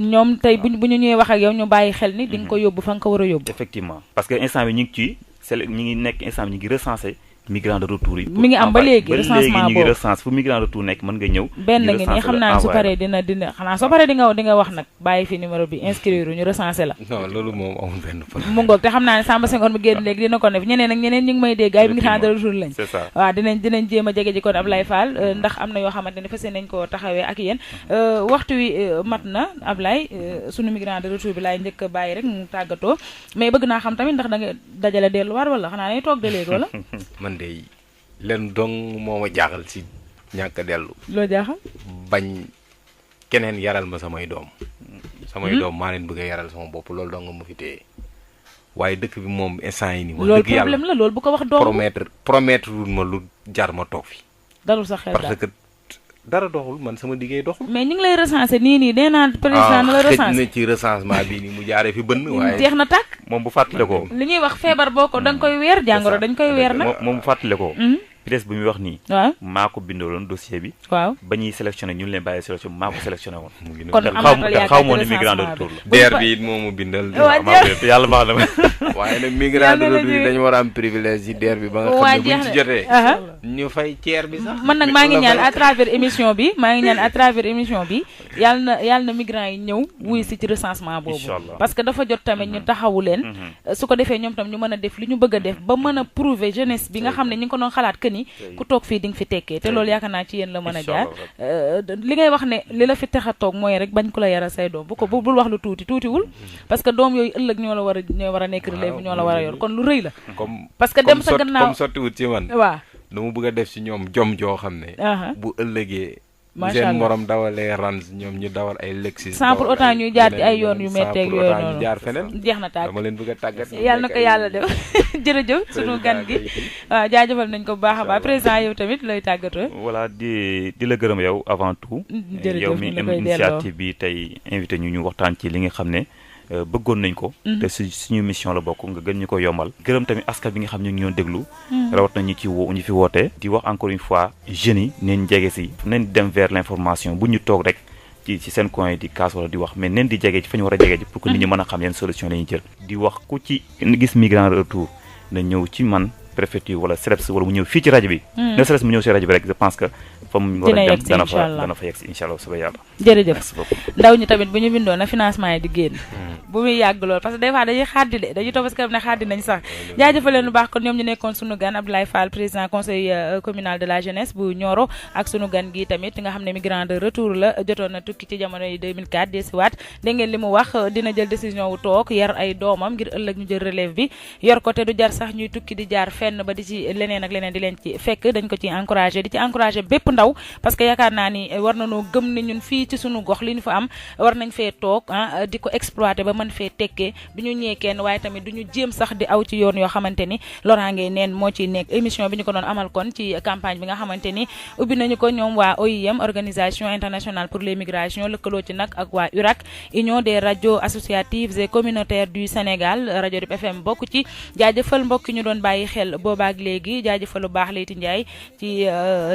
ñoom tey bu ñu ñëwee wax ak yow ñu bàyyi xel ni di nga ko yóbbu fa nga ko war a yóbbu. effectivement parce que instant bi ñu ngi nekk instant bi ñu ngi recensé migrant de retour yi. mi ngi am ba léegi recensement boobu ñu ngi recensé fu migrant de retour nekk mën nga ñëw. benn ngi nii xam naa su paree dina xanaa soo paree di nga wax nag bàyyi fi numéro bi inscrire ñu recensé la. non loolu moom amul benn problème. mu ngoog te xam naa ne Samba Senghor mi génn léegi dina ko def ñeneen ak ñeneen ñu ngi may dégg ay migrant de retour lañ. c'est ça waaw dinañ jéem a jege ji kon Ablaye Fall ndax am na yoo xamante ne fas nañ koo taxawee ak yéen waxtu wi mat na Ablaye sunu migrant de retour bi laay njëkk a bàyyi rek mu tàggatoo mais bëgg naa xam tamit ndax da nga dajale delluwaat wala xanaa dañuy toog de léegi wala. man de leen dong moo ma jaaxal ci ñàkk a dellu. loo jaaxal. bañ keneen yaral ma samay doom. samay doom maa leen bëgg a yaral sama bopp loolu dong ma fi téye waaye dëkk bi moom instant yi nii. wax dëgg yàlla loolu problème la loolu bu ko wax doom. promettre ma lu jar ma toog fi. dalul sa xel parce que dara doxul man sama liggéey doxul. mais ñu ngi lay recensé nii nee naa président na la recensé xëj na ci recensement bii nii mu jaaree fi bënn. waaye jeex na tàkk. moom bu fàttale ko. li ñuy wax feebar boo ko da nga koy weer jàngoro dañ koy weer nag. moom bu fàttale ko. pièce bu muy wax nii. waaw maa ko bindaloon dossier bi. waaw ba ñuy sélectionné ñu leen bàyyi sélection maa ko sélectionné woon. kon amaatal yaakaar xaw ma ne migrant de retour la. DER bi it moo ma bindal. yàlla baax na ma. waaye nag migrant de retour yi dañu war a am privilège ci DER bi ba nga xam ne buñ ci jotee. ñu fay tiers bi sax. man nag maa ngi ñaan à travers émission bi yàlla na migrants yi ñëw wuy si ci recensement boobu. parce que dafa jot tamit ñu taxawu leen. su ko defee ñoom tam ñu mën a def li ñu bëgg a def ba mën a prouver jeunesse bi nga xam ne ñu ngi ko doon xalaat ni ku toog fii di nga fi tekkee te loolu yaakaar naa ci yéen la mën a jaar li ngay wax ne li la fi tax a toog mooy rek bañ ko la yara say doom bul wax lu tuutiwul parce que doom yooyu ëllëg ñoo war a nekk relève ñoo la war a yor kon lu rëy la parce que dem sa gannaaw comme sottiwut ci man waaw dama bëgg a def ci ñoom jom joo xam ne bu ëllëgee macha seen allah morom dawalee Range ñoom ñu dawal ay Lexus. sans pour autant ñuy jaar ci ay yoon yu métteeg yooyu noonu ñu jaar feneen. jeex na tàgg dama leen bëgg a tàggat. yàlla na ko yàlla def jërëjëf sunu gan gi waaw jaajëfal nañ ko bu baax a baax président yow tamit lay tàggatoo. voilà di la gërëm yow avant tout. jërëjëf yow mi initiative bi tey invité ñu waxtaan ci li nga xam ne bëggoon nañ ko. te suñu mission la bokk nga gën ñu ko yombal. gërëm tamit askan bi nga xam ñu ngi ñoo déglu. rawat na ñu fi wootee. di wax encore une fois jeunes yi neen jege si nañ dem vers l'information bu ñu toog rek ci seen coin di kaas wala di wax mais neen di jege ci fa ñu war a jege ji pour que nit ñi mën a xam yenn solution la ñuy jël. di wax ku ci gis migrant retour na ñëw ci man préfecture wala CREPS wala mu ñëw fii ci rajo bi. ne CREPS mu ñëw ci rajo bi rek je pense que fa mu war a dem dana fa yegg si incha allah suba yàlla. jërëjëf ndaw ñi tamit bu ñu bindoon na financement yi di génn bu muy yàgg lool parce que des fois dañuy xaddi de dañuy topp parce que ne xaddi nañ sax jaajëfal leen lu baax kon ñoom ñu nekkoon sunu gan Abdoulaye Fall président conseil communal de la jeunesse bu Nioro ak sunu gan gi tamit nga xam ne migrant de retour la jotoon na tukki ci jamono yi 2004 desiwaat dégg ngeen li mu wax dina jël décision wu toog yar ay doomam ngir ëllëg ñu jël relève bi yor ko te du jar sax ñuy tukki di jaar fenn ba di ci leneen ak leneen di leen ci fekk dañ ko ci encouragé di ci encouragé bépp ndaw parce que yaakaar naa ni war nañoo gëm ne ñun fii ci sunu gox li ñu fa am war nañ fee toog di ko exploité ba mën fee tekkee du ñu ñee kenn waaye tamit du ñu jéem sax di aw ci yoon yoo xamante ni loraange neen moo ciy nekk émission bi ñu ko doon amal kon ci campagne bi nga xamante ni ubbi nañu ko ñoom waa OIM organisation internationale pour les migrations lëkkaloo ci nag ak waa URAC union des radios associatives et communautaires du Sénégal rajo RIP FM bokk ci jaajëfal mbokk ñu doon bàyyi xel boobaak léegi jaajëfal lu baax Leyti Ndiaye ci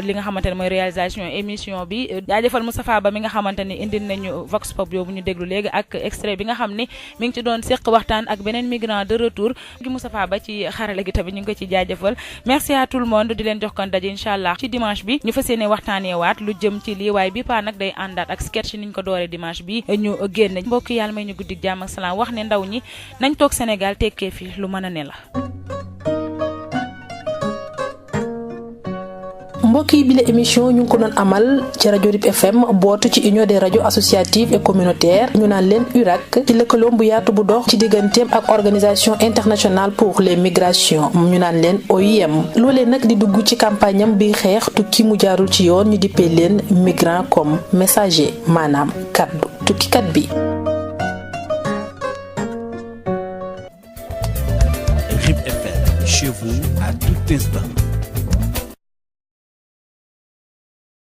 li nga xamante ne mooy réalisation émission bi jaajëfal Moustapha Ba mi nga xamante ni indil nañu Vox Pop yoobu ñu déglu léegi ak extrait bi nga xam ni mi ngi ci doon seq waxtaan ak beneen migrant de retour gi Moustapha Ba ci xarale gi tamit ñu ngi ko ci jaajëfal merci à tout le monde di leen jox kon daje incha allah ci dimanche bi ñu fas yéene waxtaanee waat lu jëm ci lii waaye bi paa nag day àndaat ak sketch niñ ko dooree dimanche bi ñu génn mbokk yàlla may ñu guddi jàmm ak salaam wax ne ndaw ñi nañ toog Sénégal tekkee fi lu mën a ne la. mbokk yi bile émission ñu ngi ko doon amal ci rajo RIP FM bootu ci union des radios associatives et communautaires ñu naan leen URAC ci lëkkaloom bu yaatu bu dox ci digganteem ak organisation internationale pour les migrations ñu naan leen OIM loolee nag di dugg ci campagne am bi xeex tukki mu jaarul ci yoon ñu dippee leen migrant comme messager maanaam kaddu tukkikat bi. RIP FM chez vous à tout instant.